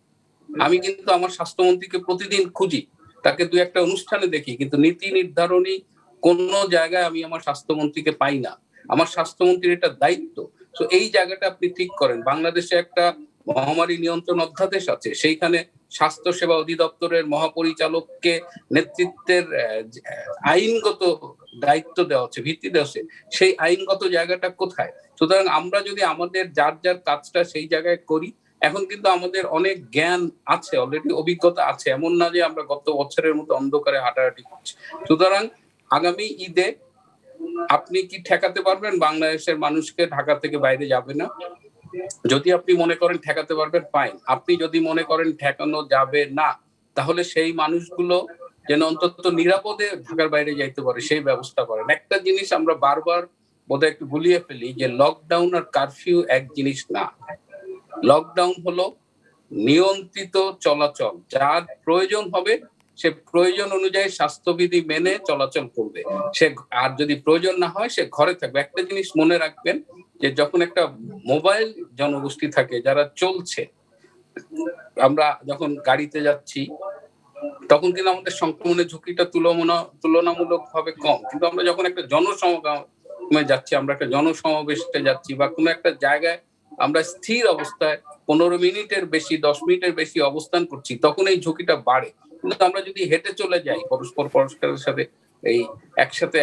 আমি কিন্তু আমার স্বাস্থ্যমন্ত্রীকে প্রতিদিন খুঁজি, তাকে দু একটা অনুষ্ঠানে দেখি, কিন্তু নীতি নির্ধারণী কোন জায়গায় আমি আমার স্বাস্থ্যমন্ত্রীকে পাই না। আমার স্বাস্থ্যমন্ত্রীর এটা দায়িত্ব। তো এই জায়গাটা আপনি ঠিক করেন। বাংলাদেশে একটা মহামারী নিয়ন্ত্রণ অধ্যাদেশ আছে, সেইখানে স্বাস্থ্য সেবা অধিদপ্তরের মহাপরিচালককে নেতৃত্বের আইনগত দায়িত্ব দেওয়া হচ্ছে, ভিত্তি দেওয়া হচ্ছে। সেই আইনগত জায়গাটা কোথায়? সুতরাং আমরা যদি আমাদের যার কাজটা সেই জায়গায় করি, এখন কিন্তু আমাদের অনেক জ্ঞান আছে, অলরেডি অভিজ্ঞতা আছে, এমন না যে আমরা গত বছরের মতো অন্ধকারে হাঁটাহাঁটি করছি। সুতরাং আগামী ঈদে আপনি কি ঠেকাতে পারবেন বাংলাদেশের মানুষকে ঢাকা থেকে বাইরে যাবে না? যদি আপনি মনে করেন ঠেকাতে পারবেন, ফাইন। আপনি যদি মনে করেন ঠেকানো যাবে না, তাহলে সেই মানুষগুলো যেন অন্তত নিরাপদে ঢাকার বাইরে যাইতে পারে সেই ব্যবস্থা করেন। একটা জিনিস আমরা বারবার বোধহয় একটু ভুলিয়ে ফেলি, যে লকডাউন আর কারফিউ এক জিনিস না। লকডাউন হলো নিয়ন্ত্রিত চলাচল, যার প্রয়োজন হবে সে প্রয়োজন অনুযায়ী স্বাস্থ্যবিধি মেনে চলাচল করবে, সে আর যদি প্রয়োজন না হয় সে ঘরে থাকবে। একটা জিনিস মনে রাখবেন, যে যখন একটা মোবাইল জনগোষ্ঠী থাকে যারা চলছে, আমরা যখন গাড়িতে যাচ্ছি তখন কিন্তু আমাদের সংক্রমণের ঝুঁকিটা তুলনামূলক ভাবে কম। কিন্তু আমরা যখন একটা জনসমাগমে যাচ্ছি, আমরা একটা জনসমাবেশে যাচ্ছি, বা কোনো একটা জায়গায় আমরা স্থির অবস্থায় 15 মিনিটের বেশি, 10 মিনিটের বেশি অবস্থান করছি, তখন এই ঝুঁকিটা বাড়ে। কিন্তু আমরা যদি হেঁটে চলে যাই পরস্পরের সাথে, এই একসাথে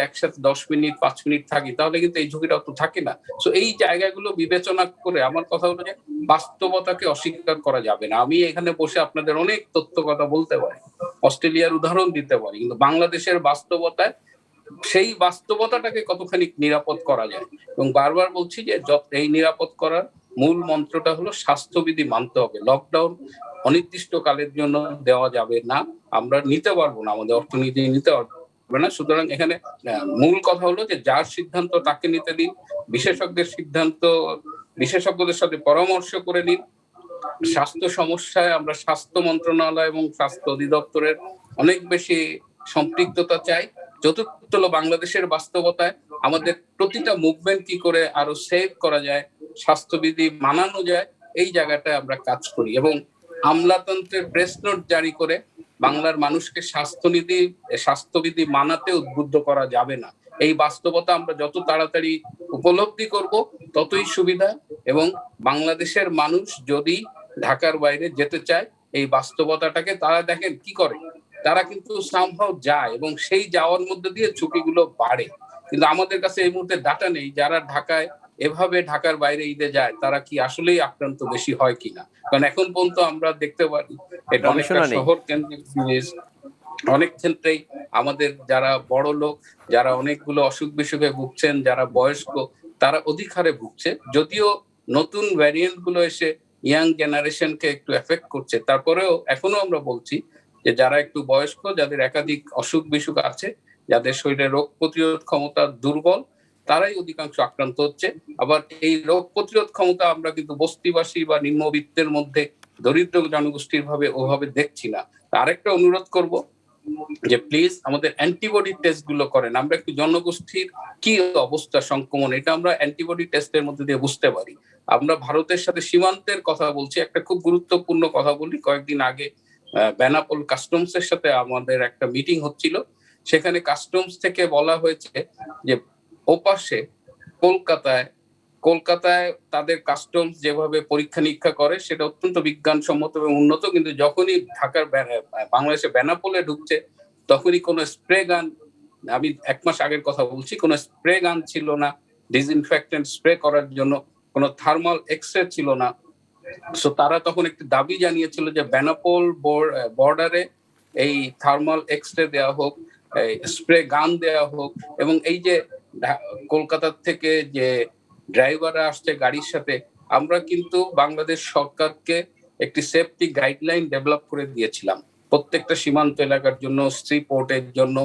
10 মিনিট 5 মিনিট থাকি, তাহলে কিন্তু এই ঝুঁকিটা অত থাকে না। তো এই জায়গাগুলো বিবেচনা করে আমার কথা হলো যে বাস্তবতাকে অস্বীকার করা যাবে না। আমি এখানে বসে আপনাদের অনেক তথ্য কথা বলতে পারি, অস্ট্রেলিয়ার উদাহরণ দিতে পারি, কিন্তু বাংলাদেশের বাস্তবতায় সেই বাস্তবতাটাকে কতখানি নিরাপদ করা যায়। এবং বারবার বলছি যে এই নিরাপদ করার মূল মন্ত্রটা হলো স্বাস্থ্যবিধি মানতে হবে। লকডাউন অনির্দিষ্টকালের জন্য দেওয়া যাবে না, আমরা নিতে পারবো না, আমাদের অর্থনীতি নিতে পারবে না। সুতরাং এখানে মূল কথা হলো যে যার সিদ্ধান্ত তাকে নিতে দিন, বিশেষজ্ঞের সিদ্ধান্ত বিশেষজ্ঞদের সাথে পরামর্শ করে নিন। স্বাস্থ্য সমস্যায় আমরা স্বাস্থ্য মন্ত্রণালয় এবং স্বাস্থ্য অধিদপ্তরের অনেক বেশি সম্পৃক্ততা চাই। চতুর্থ হলো বাংলাদেশের বাস্তবতায় আমাদের প্রতিটা মুভমেন্ট কি করে আরো সেভ করা যায়, স্বাস্থ্যবিধি মানানো যায়, এই জায়গাটায় আমরা কাজ করি। এবং আমলাতন্ত্রের প্রেস নোট জারি করে বাংলার মানুষকে স্বাস্থ্যবিধি মানাতে উদ্বুদ্ধ করা যাবে না। এই বাস্তবতা আমরা যত তাড়াতাড়ি উপলব্ধি করব ততই সুবিধা। এবং বাংলাদেশের মানুষ যদি ঢাকার বাইরে যেতে চায়, এই বাস্তবতাটাকে তারা দেখেন কি করে, তারা কিন্তু সামহাও যায় এবং সেই যাওয়ার মধ্যে দিয়ে ঝুঁকিগুলো বাড়ে। কিন্তু আমাদের কাছে এই মুহূর্তে ডাটা নেই যারা ঢাকায় এভাবে ঢাকার বাইরে ঈদে যায় তারা কি আসলেই আক্রান্ত বেশি হয় কিনা। কারণ এখন পর্যন্ত আমরা দেখতে পারি এটা অনেকটা শহর কেন্দ্রিক জিনিস। অনেক ক্ষেত্রেই আমাদের যারা বড় লোক, যারা অনেকগুলো অসুখ বিসুখে ভুগছেন, যারা বয়স্ক, তারা অধিক হারে ভুগছে। যদিও নতুন ভ্যারিয়েন্ট গুলো এসে ইয়াং জেনারেশনকে একটু এফেক্ট করছে, তারপরেও এখনো আমরা বলছি যে যারা একটু বয়স্ক, যাদের একাধিক অসুখ বিসুখ আছে, যাদের শরীরে রোগ প্রতিরোধ ক্ষমতা দুর্বল, তারাই অধিকাংশ আক্রান্ত হচ্ছে। আবার এই রোগ প্রতিরোধ ক্ষমতা আমরা কিন্তু বস্তিবাসী বা নিম্নবিত্তের মধ্যে দরিদ্র জনগোষ্ঠীর ওভাবে দেখছি না। আরেকটা অনুরোধ করব যে প্লিজ আমাদের অ্যান্টিবডি টেস্ট গুলো করেন। আমরা একটু জনগোষ্ঠীর কি অবস্থা সংক্রমণ, এটা আমরা অ্যান্টিবডি টেস্টের মধ্যে দিয়ে বুঝতে পারি। আমরা ভারতের সাথে সীমান্তের কথা বলছি, একটা খুব গুরুত্বপূর্ণ কথা বলি। কয়েকদিন আগে বেনাপোল কাস্টমস এর সাথে আমাদের একটা মিটিং হচ্ছিল, সেখানে কাস্টমস থেকে বলা হয়েছে যে ওপাশে কলকাতায় তাদের কাস্টমস যেভাবে পরীক্ষা নিরীক্ষা করে সেটা অত্যন্ত বিজ্ঞানসম্মত এবং উন্নত, কিন্তু যখনই বাংলাদেশে বেনাপোলে ঢুকছে তখনই কোনো স্প্রে গান, আমি 1 মাস আগের কথা বলছি, কোনো স্প্রে গান ছিল না, ডিসইনফেক্টেন্ট স্প্রে করার জন্য কোনো থার্মাল এক্সরে ছিল না। সো তারা তখন একটি দাবি জানিয়েছিল যে বেনাপোল বর্ডারে এই থার্মাল এক্সরে দেওয়া হোক, স্প্রে গান দেওয়া হোক। এবং এই যে কলকাতা থেকে যে ড্রাইভাররা আসছে গাড়ির সাথে, আমরা কিন্তু বাংলাদেশ সরকারকে একটি সেফটি গাইডলাইন ডেভেলপ করে দিয়েছিলাম প্রত্যেকটা সীমান্ত এলাকার জন্য, সি পোর্টের জন্য,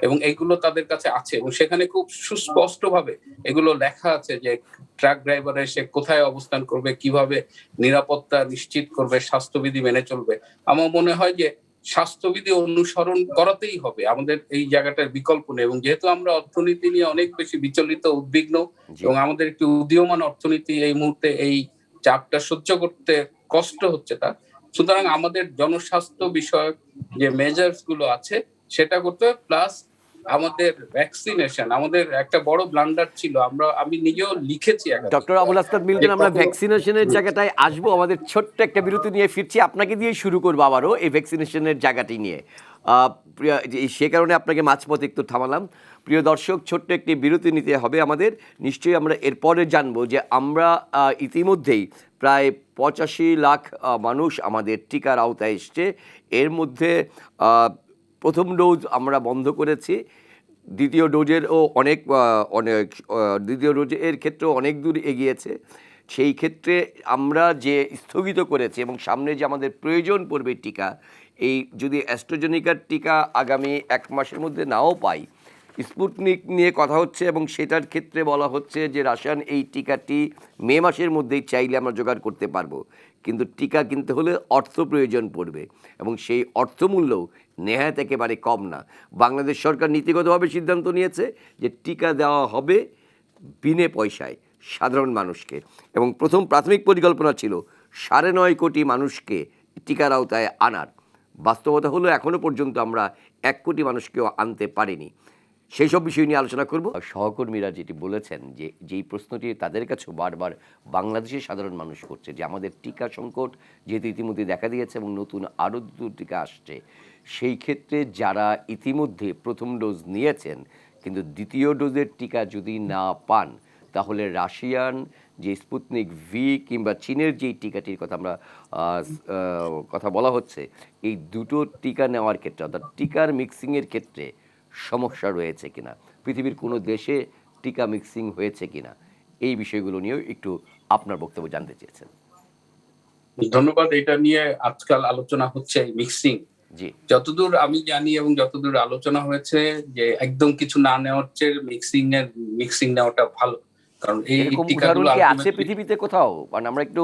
এবং এইগুলো তাদের কাছে আছে এবং সেখানে খুব সুস্পষ্ট ভাবে এগুলো লেখা আছে যে ট্রাক ড্রাইভার এসে কোথায় অবস্থান করবে, কিভাবে নিরাপত্তা নিশ্চিত করবে, স্বাস্থ্যবিধি মেনে চলবে। আমার মনে হয় যে স্বাস্থ্যবিধি অনুসরণ করাতেই হবে, আমাদের এই জায়গাটার বিকল্প নেই। এবং যেহেতু আমরা অর্থনীতি নিয়ে অনেক বেশি বিচলিত, উদ্বিগ্ন, এবং আমাদের একটি উদীয়মান অর্থনীতি এই মুহূর্তে এই চাপটা সহ্য করতে কষ্ট হচ্ছে তার, সুতরাং আমাদের জনস্বাস্থ্য বিষয়ক যে মেজার্স গুলো আছে সেটা করতে হবে। প্লাস আমাদের ভ্যাকসিনেশন, আমাদের একটা বড় ব্লান্ডার ছিল, আমি নিজেও লিখেছি। ডক্টর আবুল হাসনাত মিল্টন, আমরা ভ্যাকসিনেশনের জায়গাটায় আসবো, আমাদের ছোট্ট একটা বিরতি নিয়ে ফিরছি, আপনাকে দিয়ে শুরু করবো আবারও এই ভ্যাকসিনেশনের জায়গাটি নিয়ে। সে কারণে আপনাকে মাঝপথে একটু থামালাম। প্রিয় দর্শক, ছোট্ট একটি বিরতি নিতে হবে আমাদের। নিশ্চয়ই আমরা এরপরে জানবো যে আমরা ইতিমধ্যেই প্রায় 85 লাখ মানুষ আমাদের টিকার আওতায় এসছে। এর মধ্যে প্রথম ডোজ আমরা বন্ধ করেছি, দ্বিতীয় ডোজেরও অনেক দ্বিতীয় ডোজের ক্ষেত্রেও অনেক দূর এগিয়েছে। সেই ক্ষেত্রে আমরা যে স্থগিত করেছি এবং সামনে যে আমাদের প্রয়োজন পড়বে টিকা, এই যদি অ্যাস্ট্রাজেনেকার টিকা আগামী 1 মাসের মধ্যে নাও পাই, স্পুটনিক নিয়ে কথা হচ্ছে এবং সেটার ক্ষেত্রে বলা হচ্ছে যে রাশিয়ান এই টিকাটি মে মাসের মধ্যেই চাইলে আমরা জোগাড় করতে পারবো। কিন্তু টিকা কিনতে হলে অর্থ প্রয়োজন পড়বে এবং সেই অর্থমূল্যও নেহাত একেবারে কম না। বাংলাদেশ সরকার নীতিগতভাবে সিদ্ধান্ত নিয়েছে যে টিকা দেওয়া হবে বিনে পয়সায় সাধারণ মানুষকে, এবং প্রথম প্রাথমিক পরিকল্পনা ছিল 9.5 কোটি মানুষকে টিকার আওতায় আনার। বাস্তবতা হলো এখনও পর্যন্ত আমরা 1 কোটি মানুষকেও আনতে পারিনি। সেই সব বিষয় নিয়ে আলোচনা করব। সহকর্মীরা যেটি বলেছেন যে যেই প্রশ্নটি তাদের কাছেও বারবার বাংলাদেশের সাধারণ মানুষ করছে যে আমাদের টিকা সংকট যেহেতু ইতিমধ্যে দেখা দিয়েছে এবং নতুন আরও 2 টিকা আসছে, সেই ক্ষেত্রে যারা ইতিমধ্যে প্রথম ডোজ নিয়েছেন কিন্তু দ্বিতীয় ডোজের টিকা যদি না পান, তাহলে রাশিয়ান যে স্পুটনিক ভি কিংবা চীনের যেই টিকাটির কথা বলা হচ্ছে, এই দুটো টিকা নেওয়ার ক্ষেত্রে অর্থাৎ টিকার মিক্সিংয়ের ক্ষেত্রে সমস্যা রয়েছে কিনা, পৃথিবীর কোনো দেশে টিকা মিক্সিং হয়েছে কিনা, এই বিষয়গুলো নিয়েও একটু আপনার বক্তব্য জানতে চেয়েছেন। ধন্যবাদ। এটা নিয়ে আজকাল আলোচনা হচ্ছে মিক্সিং। জি, যতদূর আমি জানি এবং যতদূর আলোচনা হয়েছে যে একদম কিছু না নেওয়ার চেয়ে মিক্সিং নেওয়াটা ভালো, কারণ এই এরকম উদাহরণ টিকাগুলো কি আছে আলটিমেটলি পৃথিবীতে কোথাও? মানে আমরা একটু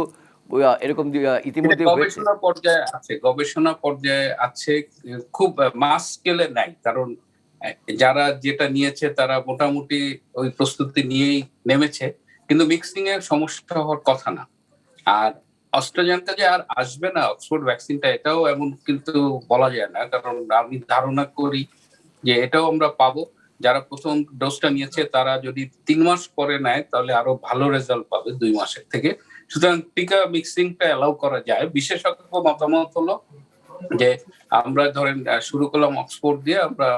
এরকম এটা ইতিমধ্যে হয়েছে। গবেষণা পর্যায়ে আছে, খুব মাস স্কেলে নাই, কারণ যারা যেটা নিয়েছে তারা মোটামুটি ওই প্রস্তুতি নিয়েই নেমেছে, কিন্তু মিক্সিং এর সমস্যা হওয়ার কথা না। আর অস্ট্রাজেনেকা যে আর আসবে না অক্সফোর্ড ভ্যাকসিনটা, এটাও এমন কিন্তু বলা যায় না, কারণ আমি ধারণা করি যে এটাও আমরা পাবো। যারা প্রথম ডোজটা নিয়েছে তারা যদি 3 মাস পরে নেয় তাহলে আরো ভালো রেজাল্ট পাবে 2 মাসের থেকে। সুতরাং টিকা মিক্সিংটা অ্যালাউ করা যায়। বিশেষজ্ঞ মতামত হলো যে আমরা ধরেন শুরু করলাম অক্সফোর্ড দিয়ে, আমরা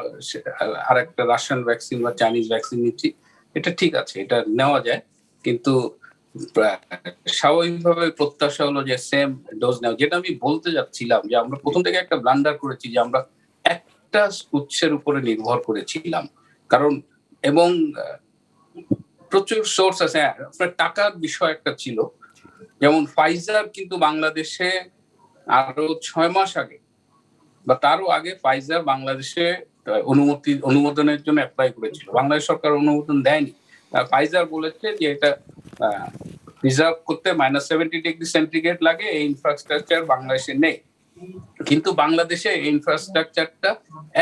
আর একটা রাশিয়ান ভ্যাকসিন বা চাইনিজ ভ্যাকসিন নিচ্ছি, এটা ঠিক আছে, এটা নেওয়া যায়, কিন্তু স্বাভাবিকভাবে প্রত্যাশা হলো যে সেম ডোজ নেওয়া। যেটা আমি বলতে যাচ্ছিলাম যে আমরা প্রথম থেকে একটা ব্লান্ডার করেছি যে আমরা একটা উৎসের উপরে নির্ভর করেছিলাম, কারণ এবং প্রচুর সোর্স আছে। আপনার টাকার বিষয় একটা ছিল, যেমন ফাইজার কিন্তু বাংলাদেশে আরো 6 মাস আগে বা তারও আগে ফাইজার বাংলাদেশে অনুমোদনের জন্য অ্যাপ্লাই করেছিল। বাংলাদেশ সরকার অনুমোদন দেয়নি। ফাইজার বলেছে যে এটা প্রিজার্ভ করতে -70°C লাগে, এই ইনফ্রাস্ট্রাকচার বাংলাদেশে নেই। কিন্তু বাংলাদেশে এই ইনফ্রাস্ট্রাকচারটা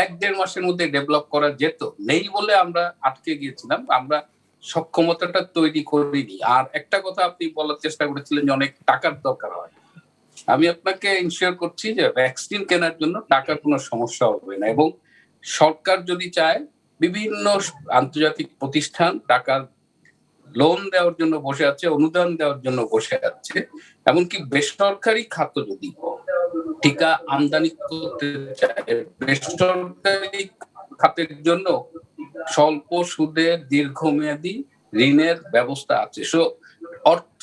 1-1.5 মাসের মধ্যে ডেভেলপ করা যেত, নেই বলে আমরা আটকে গিয়েছিলাম, আমরা সক্ষমতাটা তৈরি করিনি। আর একটা কথা আপনি বলার চেষ্টা করেছিলেন যে অনেক টাকার দরকার হয়, আমি আপনাকে ইনশিওর করছি যে ভ্যাকসিন কেনার জন্য টাকার কোনো সমস্যা হবে না, এবং সরকার যদি চায় বিভিন্ন আন্তর্জাতিক প্রতিষ্ঠান টাকার লোন দেওয়ার জন্য বসে আছে, অনুদান দেওয়ার জন্য বসে আছে। এমনকি বেসরকারি খাত যদি টিকা আমদানি করতে চায়, বেসরকারি খাতের জন্য স্বল্প সুদে দীর্ঘমেয়াদী ঋণের ব্যবস্থা আছে। সো অর্থ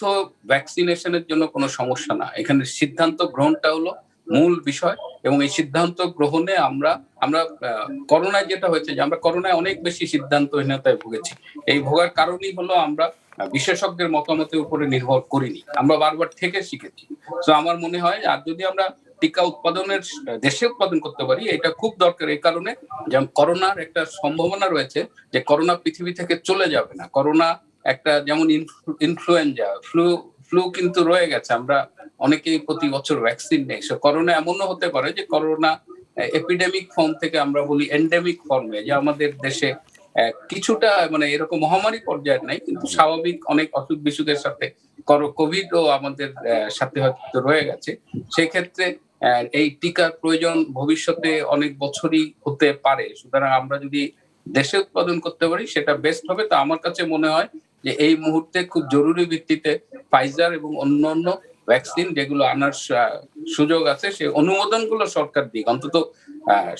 ভ্যাকসিনেশনের জন্য কোনো সমস্যা না, এখানে সিদ্ধান্ত গ্রহণটা হলো মূল বিষয়। এবং এই সিদ্ধান্ত গ্রহণে আমরা করোনায় যেটা হয়েছে যে আমরা করোনায় অনেক বেশি সিদ্ধান্তহীনতায় ভুগেছি। এই ভোগার কারণই হলো আমরা বিশেষজ্ঞের মতামতের উপরে নির্ভর করিনি, আমরা বারবার থেকে শিখেছি। তো আমার মনে হয় আর যদি আমরা টিকা উৎপাদনের দেশে উৎপাদন করতে পারি, এটা খুব দরকার। এই কারণে যেমন করোনার একটা সম্ভাবনা রয়েছে যে করোনা পৃথিবী থেকে চলে যাবে না। করোনা একটা যেমন ইনফ্লুয়েঞ্জা, ফ্লু কিন্তু রয়ে গেছে, আমরা অনেকেই প্রতি বছর ভ্যাকসিন নেই। করোনা এমনও হতে পারে যে করোনা এপিডেমিক ফর্ম থেকে আমরা বলি এন্ডেমিক ফর্মে, যে আমাদের দেশে কিছুটা মানে এরকম মহামারী পর্যায়ে নাই, কিন্তু স্বাভাবিক অনেক অসুখ বিসুখের সাথে কোভিড ও আমাদের সাথে হয়তো রয়ে গেছে। সেক্ষেত্রে এই টিকার প্রয়োজন ভবিষ্যতে অনেক বছরই হতে পারে। সুতরাং আমরা যদি দেশে উৎপাদন করতে পারি সেটা বেস্ট হবে। তো আমার কাছে মনে হয় যে এই মুহূর্তে খুব জরুরি ভিত্তিতে ফাইজার এবং অন্যান্য ভ্যাকসিন যেগুলো আনার সুযোগ আছে, সেই অনুমোদনগুলো সরকার দিক। অন্তত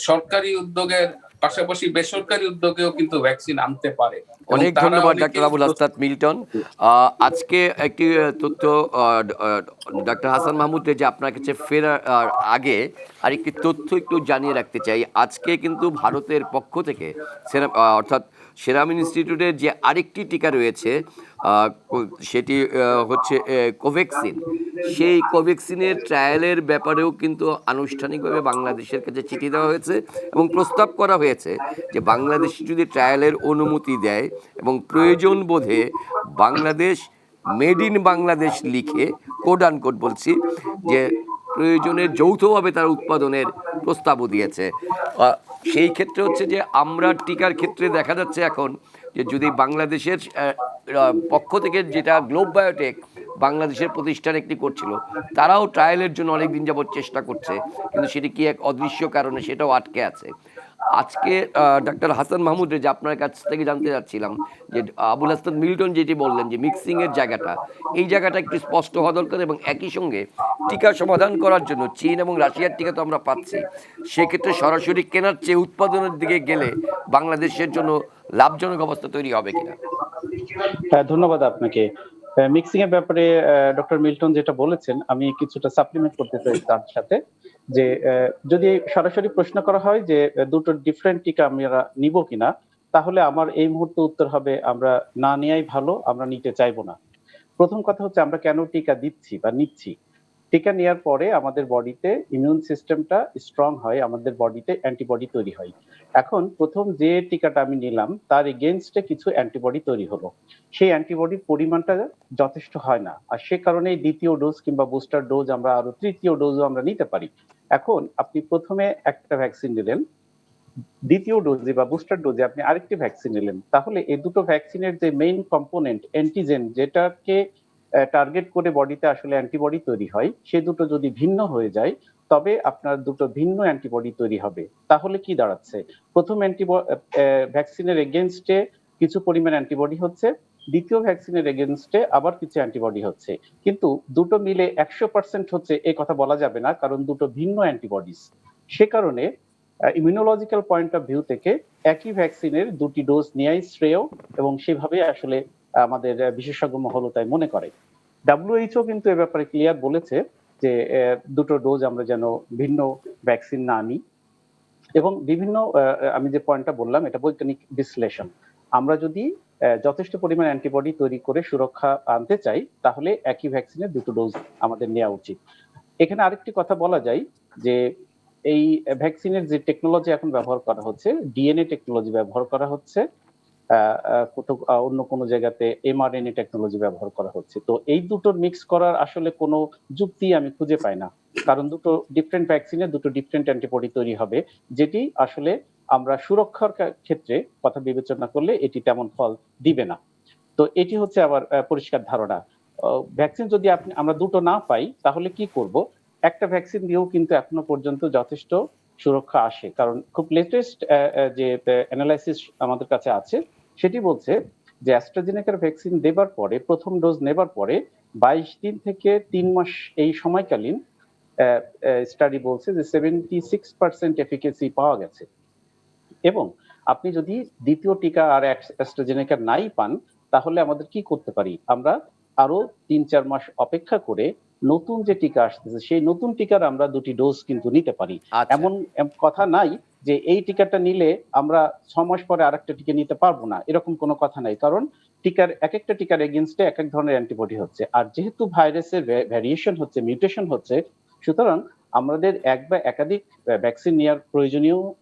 সরকারি উদ্যোগের পাশাপাশি বেসরকারি উদ্যোগেও কিন্তু ভ্যাকসিন আনতে পারে। অনেক ধন্যবাদ ডাক্তার আবুল হাসনাত মিল্টন। আজকে একটি তথ্য ডাক্তার হাসান মাহমুদের যে আপনার কাছে ফেরার আগে আরেকটি তথ্য একটু জানিয়ে রাখতে চাই। আজকে কিন্তু ভারতের পক্ষ থেকে অর্থাৎ সেরাম ইনস্টিটিউটের যে আরেকটি টিকা রয়েছে সেটি হচ্ছে কোভ্যাক্সিন, সেই কোভ্যাক্সিনের ট্রায়ালের ব্যাপারেও কিন্তু আনুষ্ঠানিকভাবে বাংলাদেশের কাছে চিঠি দেওয়া হয়েছে এবং প্রস্তাব করা হয়েছে যে বাংলাদেশ যদি ট্রায়ালের অনুমতি দেয় এবং প্রয়োজন বোধে বাংলাদেশ মেড ইন বাংলাদেশ লিখে কোড আনকোড বলছি যে প্রয়োজনে যৌথভাবে তার উৎপাদনের প্রস্তাবও দিয়েছে। সেই ক্ষেত্রে হচ্ছে যে আমরা টিকার ক্ষেত্রে দেখা যাচ্ছে এখন যে যদি বাংলাদেশের পক্ষ থেকে যেটা গ্লোব বায়োটেক বাংলাদেশের প্রতিষ্ঠান একটি করছিল, তারাও ট্রায়ালের জন্য অনেক দিন যাবৎ চেষ্টা করছে, কিন্তু সেটি কি এক অদৃশ্য কারণে সেটাও আটকে আছে। আজকে ডাক্তার হাসান মাহমুদ যে আপনার কাছ থেকে জানতে চাচ্ছিলাম যে আবুল হাসনাত মিল্টন যেটি বললেন যে মিক্সিংয়ের জায়গাটা, এই জায়গাটা একটু স্পষ্ট হওয়া দরকার এবং একই সঙ্গে টিকা সমাধান করার জন্য চীন এবং রাশিয়ার টিকা তো আমরা পাচ্ছি, সেক্ষেত্রে সরাসরি কেনার চেয়ে উৎপাদনের দিকে গেলে বাংলাদেশের জন্য লাভজনক অবস্থা তৈরি হবে কিনা। ধন্যবাদ আপনাকে। মিক্সিং এর ব্যাপারে ডক্টর মিল্টন যেটা বলেছেন আমি কিছুটা সাপ্লিমেন্ট করতে চাই তার সাথে, যে যদি সরাসরি প্রশ্ন করা হয় যে দুটো ডিফারেন্ট টিকা আমরা নিব কিনা, তাহলে আমার এই মুহূর্তে উত্তর হবে আমরা না নেওয়াই ভালো, আমরা নিতে চাইবো না। প্রথম কথা হচ্ছে আমরা কেন টিকা দিচ্ছি বা নিচ্ছি? টিকা নেয়ার পরে আমাদের বডিতে ইমিউন সিস্টেমটা স্ট্রং হয়, আমাদের বডিতে অ্যান্টিবডি তৈরি হয়। এখন প্রথম যে টিকাটা আমি নিলাম তার এগেইনস্ট এ কিছু অ্যান্টিবডি তৈরি হলো। সেই অ্যান্টিবডির পরিমাণটা যথেষ্ট হয় না। আর সে কারণেই দ্বিতীয় ডোজ কিংবা বুস্টার ডোজ আমরা আরো তৃতীয় ডোজও আমরা নিতে পারি। এখন আপনি প্রথমে একটা ভ্যাকসিন নিলেন, দ্বিতীয় ডোজে বা বুস্টার ডোজে আপনি আরেকটি ভ্যাকসিন নিলেন। তাহলে এই দুটো ভ্যাকসিনের যে মেইন কম্পোনেন্ট অ্যান্টিজেন যেটাকে টার্গেট করে বডিতে আসলে অ্যান্টিবডি তৈরি হয়, সে দুটো যদি ভিন্ন হয়ে যায় তবে আপনার দুটো ভিন্ন অ্যান্টিবডি তৈরি হবে। তাহলে কি দাঁড়াচ্ছে? প্রথম ভ্যাকসিনের এগেইনস্টে কিছু পরিমাণ অ্যান্টিবডি হচ্ছে, দ্বিতীয় ভ্যাকসিনের এগেইনস্টে আবার কিছু অ্যান্টিবডি হচ্ছে। কিন্তু দুটো মিলে 100% হচ্ছে এ কথা বলা যাবে না, কারণ দুটো ভিন্ন অ্যান্টিবডিজ। সে কারণে ইমিউনোলজিক্যাল পয়েন্ট অফ ভিউ থেকে একই ভ্যাকসিনের দুটি ডোজ নেয়াই শ্রেয় এবং সেভাবে আসলে আমাদের বিশেষজ্ঞ মহল তাই মনে করে। WHO কিন্তু এ ব্যাপারে ক্লিয়ার বলেছে যে দুটো ডোজ আমরা যেন ভিন্ন ভ্যাকসিন না নিই এবং বিভিন্ন আমি যে পয়েন্টটা বললাম এটা বৈজ্ঞানিক বিশ্লেষণ। আমরা যদি যথেষ্ট পরিমাণ অ্যান্টিবডি তৈরি করে সুরক্ষা আনতে চাই তাহলে একই ভ্যাকসিনের দুটো ডোজ আমাদের নেওয়া উচিত। এখানে আরেকটি কথা বলা যায় যে এই ভ্যাকসিনের যে টেকনোলজি এখন ব্যবহার করা হচ্ছে, ডিএনএ টেকনোলজি ব্যবহার করা হচ্ছে, অন্য কোনো জায়গাতে এমআরএনএ টেকনোলজি ব্যবহার করা হচ্ছে। তো এই দুটোর মিক্স করার আসলে কোনো যুক্তি আমি খুঁজে পাই না, কারণ দুটো ডিফারেন্ট ভ্যাকসিনে দুটো ডিফারেন্ট অ্যান্টিবডি তৈরি হবে, যেটি আসলে আমরা সুরক্ষার ক্ষেত্রে কথা বিবেচনা করলে এটি তেমন ফল দিবে না। তো এটি হচ্ছে আবার পরিষ্কার ধারণা। ভ্যাকসিন যদি আমরা দুটো না পাই তাহলে কি করব? একটা ভ্যাকসিন দিয়েও কিন্তু এখনো পর্যন্ত যথেষ্ট সুরক্ষা আসে, কারণ খুব লেটেস্ট যে অ্যানালাইসিস আমাদের কাছে আছে সেটি বলছে যে অ্যাস্ট্রাজেনেকার ভ্যাকসিন দেবার পরে প্রথম ডোজ নেবার পরে 22 দিন থেকে 3 মাস এই সময়কালীন স্টাডি বলছে যে 76% এফিকেসি পাওয়া গেছে। এবং আপনি যদি দ্বিতীয় টিকা আর অ্যাস্ট্রাজেনেকা নাই পান তাহলে আমাদের কি করতে পারি? আমরা আরো ৩-৪ মাস অপেক্ষা করে নতুন যে টিকা আসতেছে সেই নতুন টিকার আমরা দুটি ডোজ কিন্তু নিতে পারি। আচ্ছা। এমন কথা নাই যে এই টিকাটা নিলে আমরা ৬ মাস পরে আরেকটা টিকা নিতে পারবো না, এরকম কোনো কথা নাই। কারণ একটা টিকার এগেইনস্টে এক ধরনের অ্যান্টিবডি হচ্ছে। আর যেহেতু ভাইরাসের ভ্যারিয়েশন হচ্ছে, মিউটেশন হচ্ছে, সুতরাং আমাদের এক বা একাধিক ভ্যাকসিন নেওয়ার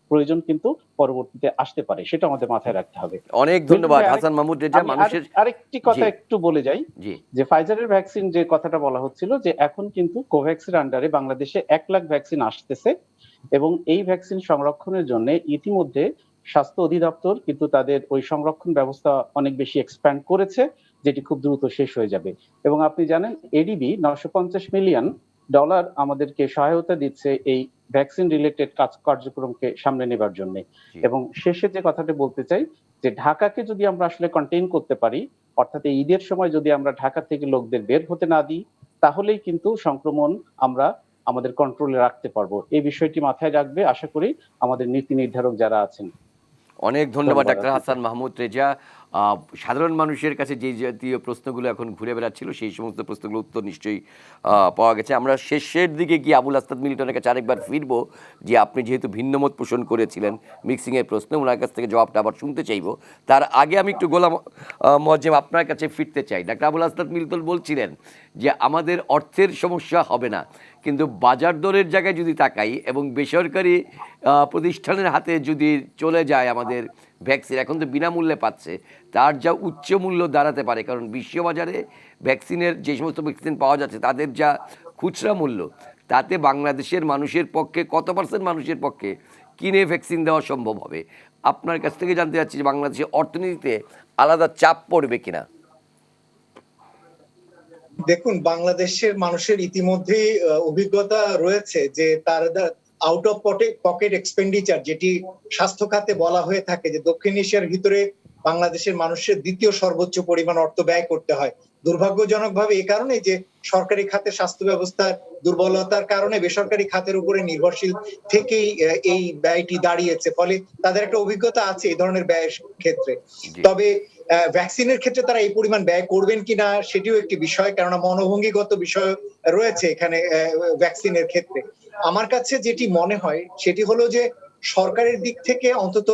প্রয়োজন কিন্তু পরবর্তীতে আসতে পারে, সেটা আমাদের মাথায় রাখতে হবে। অনেক ধন্যবাদ হাসান মাহমুদ রেজা। মানুষের আরেকটি কথা জি। একটু বলে যাই জি যে ফাইজারের ভ্যাকসিন যে কথাটা বলা হচ্ছিল যে এখন কিন্তু কোভ্যাক্সের আন্ডারে বাংলাদেশে 1 লাখ ভ্যাকসিন আসতেছে এবং এই ভ্যাকসিন সংরক্ষণের জন্য ইতিমধ্যে স্বাস্থ্য অধিদপ্তর কিন্তু তাদের ওই সংরক্ষণ ব্যবস্থা অনেক বেশি এক্সপ্যান্ড করেছে, যেটি খুব দ্রুত শেষ হয়ে যাবে। এবং আপনি জানেন এডিবি $950 মিলিয়ন আমাদেরকে সহায়তা দিচ্ছে এই ভ্যাকসিন রিলেটেড কার্যক্রমকে সামনে নেবার জন্য। জি। এবং শেষে যে কথাটা বলতে চাই যে ঢাকাকে যদি আমরা আসলে কন্টেইন করতে পারি, অর্থাৎ এই ঈদের সময় যদি আমরা ঢাকা থেকে লোকদের বের হতে না দিই তাহলেই কিন্তু সংক্রমণ আমরা আমাদের কন্ট্রোলে রাখতে পারবো। এই বিষয়টি মাথায় রাখবে আশা করি আমাদের নীতি নির্ধারক যারা আছেন। অনেক ধন্যবাদ ডাক্তার আপনাকে। হাসান মাহমুদ রেজা। সাধারণ মানুষের কাছে যে জাতীয় প্রশ্নগুলো এখন ঘুরে বেড়াচ্ছিল সেই সমস্ত প্রশ্নগুলোর উত্তর নিশ্চয়ই পাওয়া গেছে। আমরা শেষের দিকে গিয়ে আবুল আস্তাদ মিল্টনের কাছে আরেকবার ফিরবো, যে আপনি যেহেতু ভিন্নমত পোষণ করেছিলেন মিক্সিংয়ের প্রশ্নে, ওনার কাছ থেকে জবাবটা আবার শুনতে চাইব। তার আগে আমি একটু গোলাম মজ্জেম আপনার কাছে ফিরতে চাই। ডাক্তার আবুল আস্তাদ মিল্টন বলছিলেন যে আমাদের অর্থের সমস্যা হবে না, কিন্তু বাজার দরের জায়গায় যদি তাকাই এবং বেসরকারি প্রতিষ্ঠানের হাতে যদি চলে যায় আমাদের ভ্যাকসিন, এখন তো বিনামূল্যে পাচ্ছে, তার যা উচ্চ মূল্য দাঁড়াতে পারে, কারণ বিশ্ববাজারে ভ্যাকসিনের যে সমস্ত ভ্যাকসিন পাওয়া যাচ্ছে তাদের যা খুচরা মূল্য, তাতে বাংলাদেশের মানুষের পক্ষে কত % মানুষের পক্ষে কিনে ভ্যাকসিন দেওয়া সম্ভব হবে? আপনার কাছ থেকে জানতে চাচ্ছি যে বাংলাদেশের অর্থনীতিতে আলাদা চাপ পড়বে কিনা। দেখুন, বাংলাদেশের মানুষের ইতিমধ্যেই অভিজ্ঞতা রয়েছে যে তার আউট অফ পকেট এক্সপেন্ডিচার, যেটি স্বাস্থ্য খাতে বলা হয়ে থাকে যে দক্ষিণ এশিয়ার ভিতরে বাংলাদেশের মানুষের দ্বিতীয় সর্বোচ্চ পরিমাণ অর্থ ব্যয় করতে হয়। দুর্ভাগ্যজনকভাবে এই কারণে যে সরকারি খাতে স্বাস্থ্য ব্যবস্থার দুর্বলতার কারণে বেসরকারি খাতের উপরে নির্ভরশীল থেকেই এই ব্যয়টি দাঁড়িয়েছে, ফলে তাদের একটা অভিজ্ঞতা আছে এই ধরনের ব্যয়ের ক্ষেত্রে। তবে ভ্যাকসিনের ক্ষেত্রে তারা এই পরিমাণ ব্যয় করবেন কিনা সেটিও একটি বিষয়, কেননা মনোভঙ্গিগত বিষয় রয়েছে এখানে ভ্যাকসিনের ক্ষেত্রে। আমার কাছে যেটি মনে হয় সেটি হলো যে সরকারের দিক থেকে অন্তত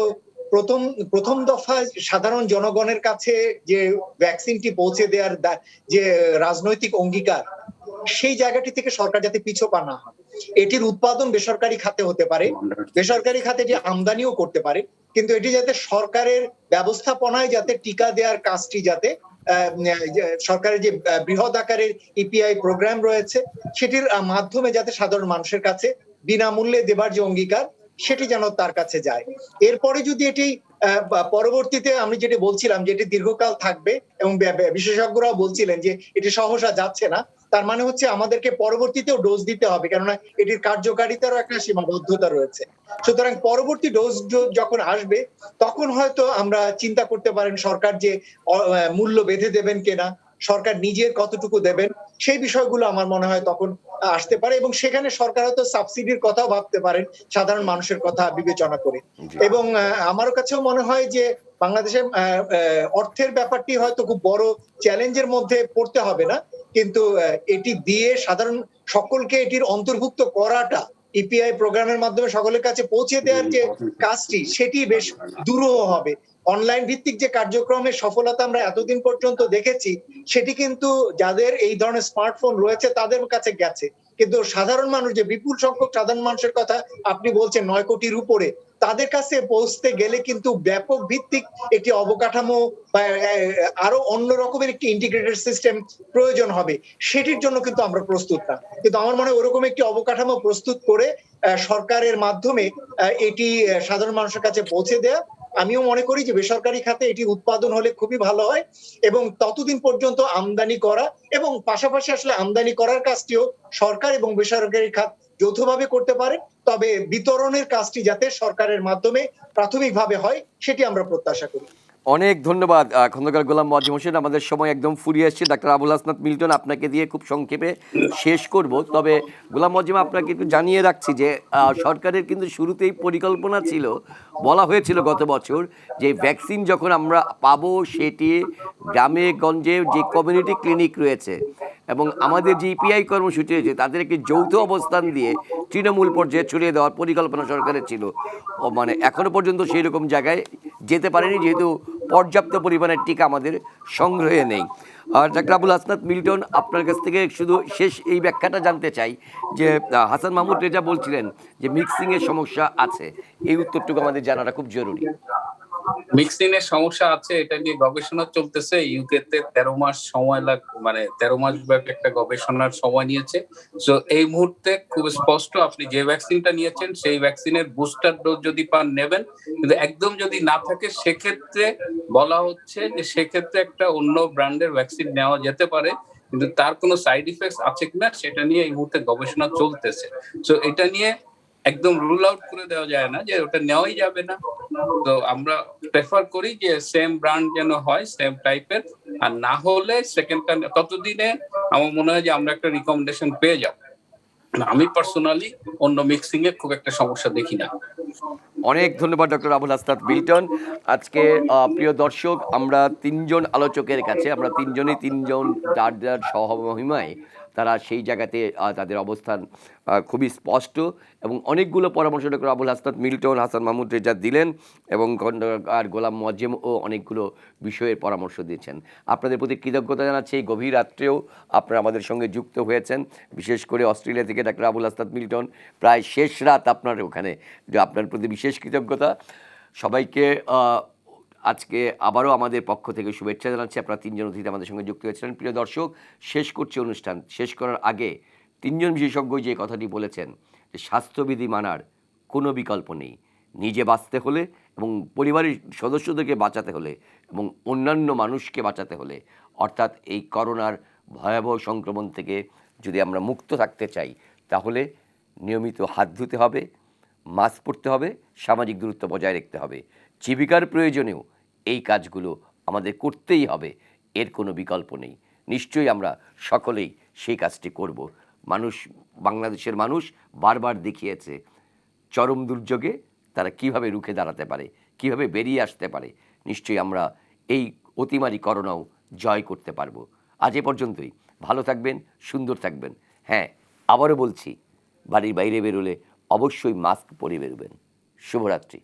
প্রথম প্রথম দফায় সাধারণ জনগণের কাছে যে ভ্যাকসিনটি পৌঁছে দেওয়ার যে রাজনৈতিক অঙ্গীকার, সেই জায়গাটি থেকে সরকার যাতে পিছপা না হয়। এটির উৎপাদন বেসরকারি খাতে হতে পারে, বেসরকারি খাতে যে আমদানিও করতে পারে, কিন্তু এটি যাতে সরকারের ব্যবস্থাপনায় যাতে টিকা দেওয়ার কাজটি যাতে সরকারের যে বৃহৎ আকারের ইপিআই প্রোগ্রাম রয়েছে সেটির মাধ্যমে যাতে সাধারণ মানুষের কাছে বিনামূল্যে দেবার যে অঙ্গীকার সেটি যেন তার কাছে যায়। এরপরে যদি এটি পরবর্তীতে আমি যেটি বলছিলাম যে এটি দীর্ঘকাল থাকবে এবং বিশেষজ্ঞরাও বলছিলেন যে এটি সহসা যাচ্ছে না, তার মানে হচ্ছে আমাদেরকে পরবর্তীতেও ডোজ দিতে হবে, কেননা এটির কার্যকারিতারও একটা সীমাবদ্ধতা রয়েছে। সুতরাং পরবর্তী ডোজ যখন আসবে তখন হয়তো আমরা চিন্তা করতে পারেন সরকার যে মূল্য বেঁধে দেবেন কিনা, সরকার নিজের কতটুকু দেবেন, সেই বিষয়গুলো আমার মনে হয় তখন আসতে পারে, এবং সেখানে সরকার হয়তো সাবসিডির কথাও ভাবতে পারেন সাধারণ মানুষের কথা বিবেচনা করে। এবং আমার কাছেও মনে হয় যে বাংলাদেশে অর্থের ব্যাপারটি হয়তো খুব বড় চ্যালেঞ্জের মধ্যে পড়তে হবে না, কিন্তু এটি দিয়ে সাধারণ সকলকে এটির অন্তর্ভুক্ত করাটা, ইপিআই প্রোগ্রামের মাধ্যমে সকলের কাছে পৌঁছে দেওয়ার যে কাজটি সেটি বেশ দুরূহ হবে। অনলাইন ভিত্তিক যে কার্যক্রমের সফলতা আমরা এতদিন পর্যন্ত দেখেছি সেটি কিন্তু যাদের এই ধরনের স্মার্টফোন রয়েছে তাদের কাছে গেছে, কিন্তু সাধারণ মানুষ, যে বিপুল সংখ্যক সাধারণ মানুষের কথা আপনি বলছেন 9 কোটির উপরে, তাদের কাছে পৌঁছতে গেলে কিন্তু ব্যাপক ভিত্তিক একটি অবকাঠামো বা আরো অন্য রকমের একটি ইন্টিগ্রেটেড সিস্টেম প্রয়োজন হবে। সেটির জন্য কিন্তু আমরা প্রস্তুত না, কিন্তু আমার মনে হয় ওরকম একটি অবকাঠামো প্রস্তুত করে সরকারের মাধ্যমে এটি সাধারণ মানুষের কাছে পৌঁছে দেয়া, আমিও মনে করি যে বেসরকারি খাতে এটি উৎপাদন হলে খুবই ভালো হয়, এবং ততদিন পর্যন্ত আমদানি করা, এবং পাশাপাশি আসলে আমদানি করার কাজটিও সরকার এবং বেসরকারি খাত যৌথভাবে করতে পারে, তবে বিতরণের কাজটি যাতে সরকারের মাধ্যমে প্রাথমিকভাবে হয় সেটি আমরা প্রত্যাশা করি। অনেক ধন্যবাদ খন্দকার গোলাম মোয়াজ্জেম হোসেন। আমাদের সময় একদম ফুরিয়ে আসছে। ডাক্তার আবুল হাসনাত মিল্টন, আপনাকে দিয়ে খুব সংক্ষেপে শেষ করব। তবে গোলাম মোয়াজ্জেম, আপনাকে একটু জানিয়ে রাখছি যে সরকারের কিন্তু শুরুতেই পরিকল্পনা ছিল, বলা হয়েছিল গত বছর, যে ভ্যাকসিন যখন আমরা পাবো সেটি গ্রামে গঞ্জে যে কমিউনিটি ক্লিনিক রয়েছে এবং আমাদের যে ইপিআই কর্মসূচি রয়েছে তাদের একটি যৌথ অবস্থান দিয়ে তৃণমূল পর্যায়ে ছড়িয়ে দেওয়ার পরিকল্পনা সরকারের ছিল। মানে এখনো পর্যন্ত সেই রকম জায়গায় যেতে পারেনি, যেহেতু পর্যাপ্ত পরিমাণের টিকা আমাদের সংগ্রহে নেই। আর ডাক্তার আবুল হাসনাত মিল্টন, আপনার কাছ থেকে শুধু শেষ এই ব্যাখ্যাটা জানতে চাই যে হাসান মাহমুদ রেজা বলছিলেন যে মিক্সিংয়ের সমস্যা আছে, এই উত্তরটুকু আমাদের জানাটা খুব জরুরি। মিক্সিং এর সমস্যা আছে, এটা নিয়ে গবেষণা চলতেছে। ইউকেতে 13 মাস সময় 13 মাস ব্যাপী একটা গবেষণার সময় নিয়েছে। তো এই মুহূর্তে খুব স্পষ্ট, আপনি যে ভ্যাকসিনটা নিয়েছেন সেই ভ্যাকসিনের বুস্টার ডোজ যদি পান নেবেন, কিন্তু একদম যদি না থাকে সেক্ষেত্রে বলা হচ্ছে যে সেক্ষেত্রে একটা অন্য ব্র্যান্ডের ভ্যাকসিন নেওয়া যেতে পারে, কিন্তু তার কোনো সাইড ইফেক্টস আছে কিনা সেটা নিয়ে এই মুহূর্তে গবেষণা চলতেছে। তো এটা নিয়ে একদম রুল আউট করে দেওয়া যায় না যে ওটা নেওয়াই যাবে না। তো আমরা প্রেফার করি যে সেম ব্র্যান্ড যেন হয়, সেম টাইপের, আর না হলে সেকেন্ডটা ততদিনে আমার মনে হয় যে আমরা একটা রিকমেন্ডেশন পেয়ে যাব। আমি পার্সোনালি অন্য মিক্সিং এ খুব একটা সমস্যা দেখি না। অনেক ধন্যবাদ ডক্টর আবুল হাসনাত মিল্টন। আজকে প্রিয় দর্শক, আমরা তিনজন আলোচকের কাছে, আমরা তিনজনই তিনজন যার যার সহমহিমায় তারা সেই জায়গাতে তাদের অবস্থান খুবই স্পষ্ট, এবং অনেকগুলো পরামর্শ ডক্টর আবুল হাসনাত মিল্টন, হাসান মাহমুদ রেজা দিলেন, এবং আর গোলাম মোয়াজ্জেমও অনেকগুলো বিষয়ের পরামর্শ দিয়েছেন। আপনাদের প্রতি কৃতজ্ঞতা জানাচ্ছি। এই গভীর রাত্রেও আপনারা আমাদের সঙ্গে যুক্ত হয়েছেন, বিশেষ করে অস্ট্রেলিয়া থেকে ডাক্তার আবুল হাসনাত মিল্টন, প্রায় শেষ রাত আপনার ওখানে, যে আপনার প্রতি বিশেষ কৃতজ্ঞতা। সবাইকে আজকে আবারও আমাদের পক্ষ থেকে শুভেচ্ছা জানাচ্ছি। আপনারা তিনজন অতিথি আমাদের সঙ্গে যুক্ত হয়েছিলেন। প্রিয় দর্শক, শেষ করছি অনুষ্ঠান। শেষ করার আগে তিনজন বিশেষজ্ঞ যে কথাটি বলেছেন যে স্বাস্থ্যবিধি মানার কোনো বিকল্প নেই। নিজে বাঁচতে হলে এবং পরিবারের সদস্যদেরকে বাঁচাতে হলে এবং অন্যান্য মানুষকে বাঁচাতে হলে, অর্থাৎ এই করোনার ভয়াবহ সংক্রমণ থেকে যদি আমরা মুক্ত থাকতে চাই, তাহলে নিয়মিত হাত ধুতে হবে, মাস্ক পরতে হবে, সামাজিক দূরত্ব বজায় রাখতে হবে। জীবিকার প্রয়োজনেও এই কাজগুলো আমাদের করতেই হবে, এর কোনো বিকল্প নেই। নিশ্চয়ই আমরা সকলেই সেই কাজটি করব। বাংলাদেশের মানুষ বারবার দেখিয়েছে চরম দুর্যোগে তারা কিভাবে রুখে দাঁড়াতে পারে, কিভাবে বেরিয়ে আসতে পারে। নিশ্চয়ই আমরা এই অতিমারী করোনাও জয় করতে পারবো। আজ এ পর্যন্তই। ভালো থাকবেন, সুন্দর থাকবেন। হ্যাঁ, আবারও বলছি, বাড়ির বাইরে বেরোলে অবশ্যই মাস্ক পরে বেরোবেন। শুভরাত্রি।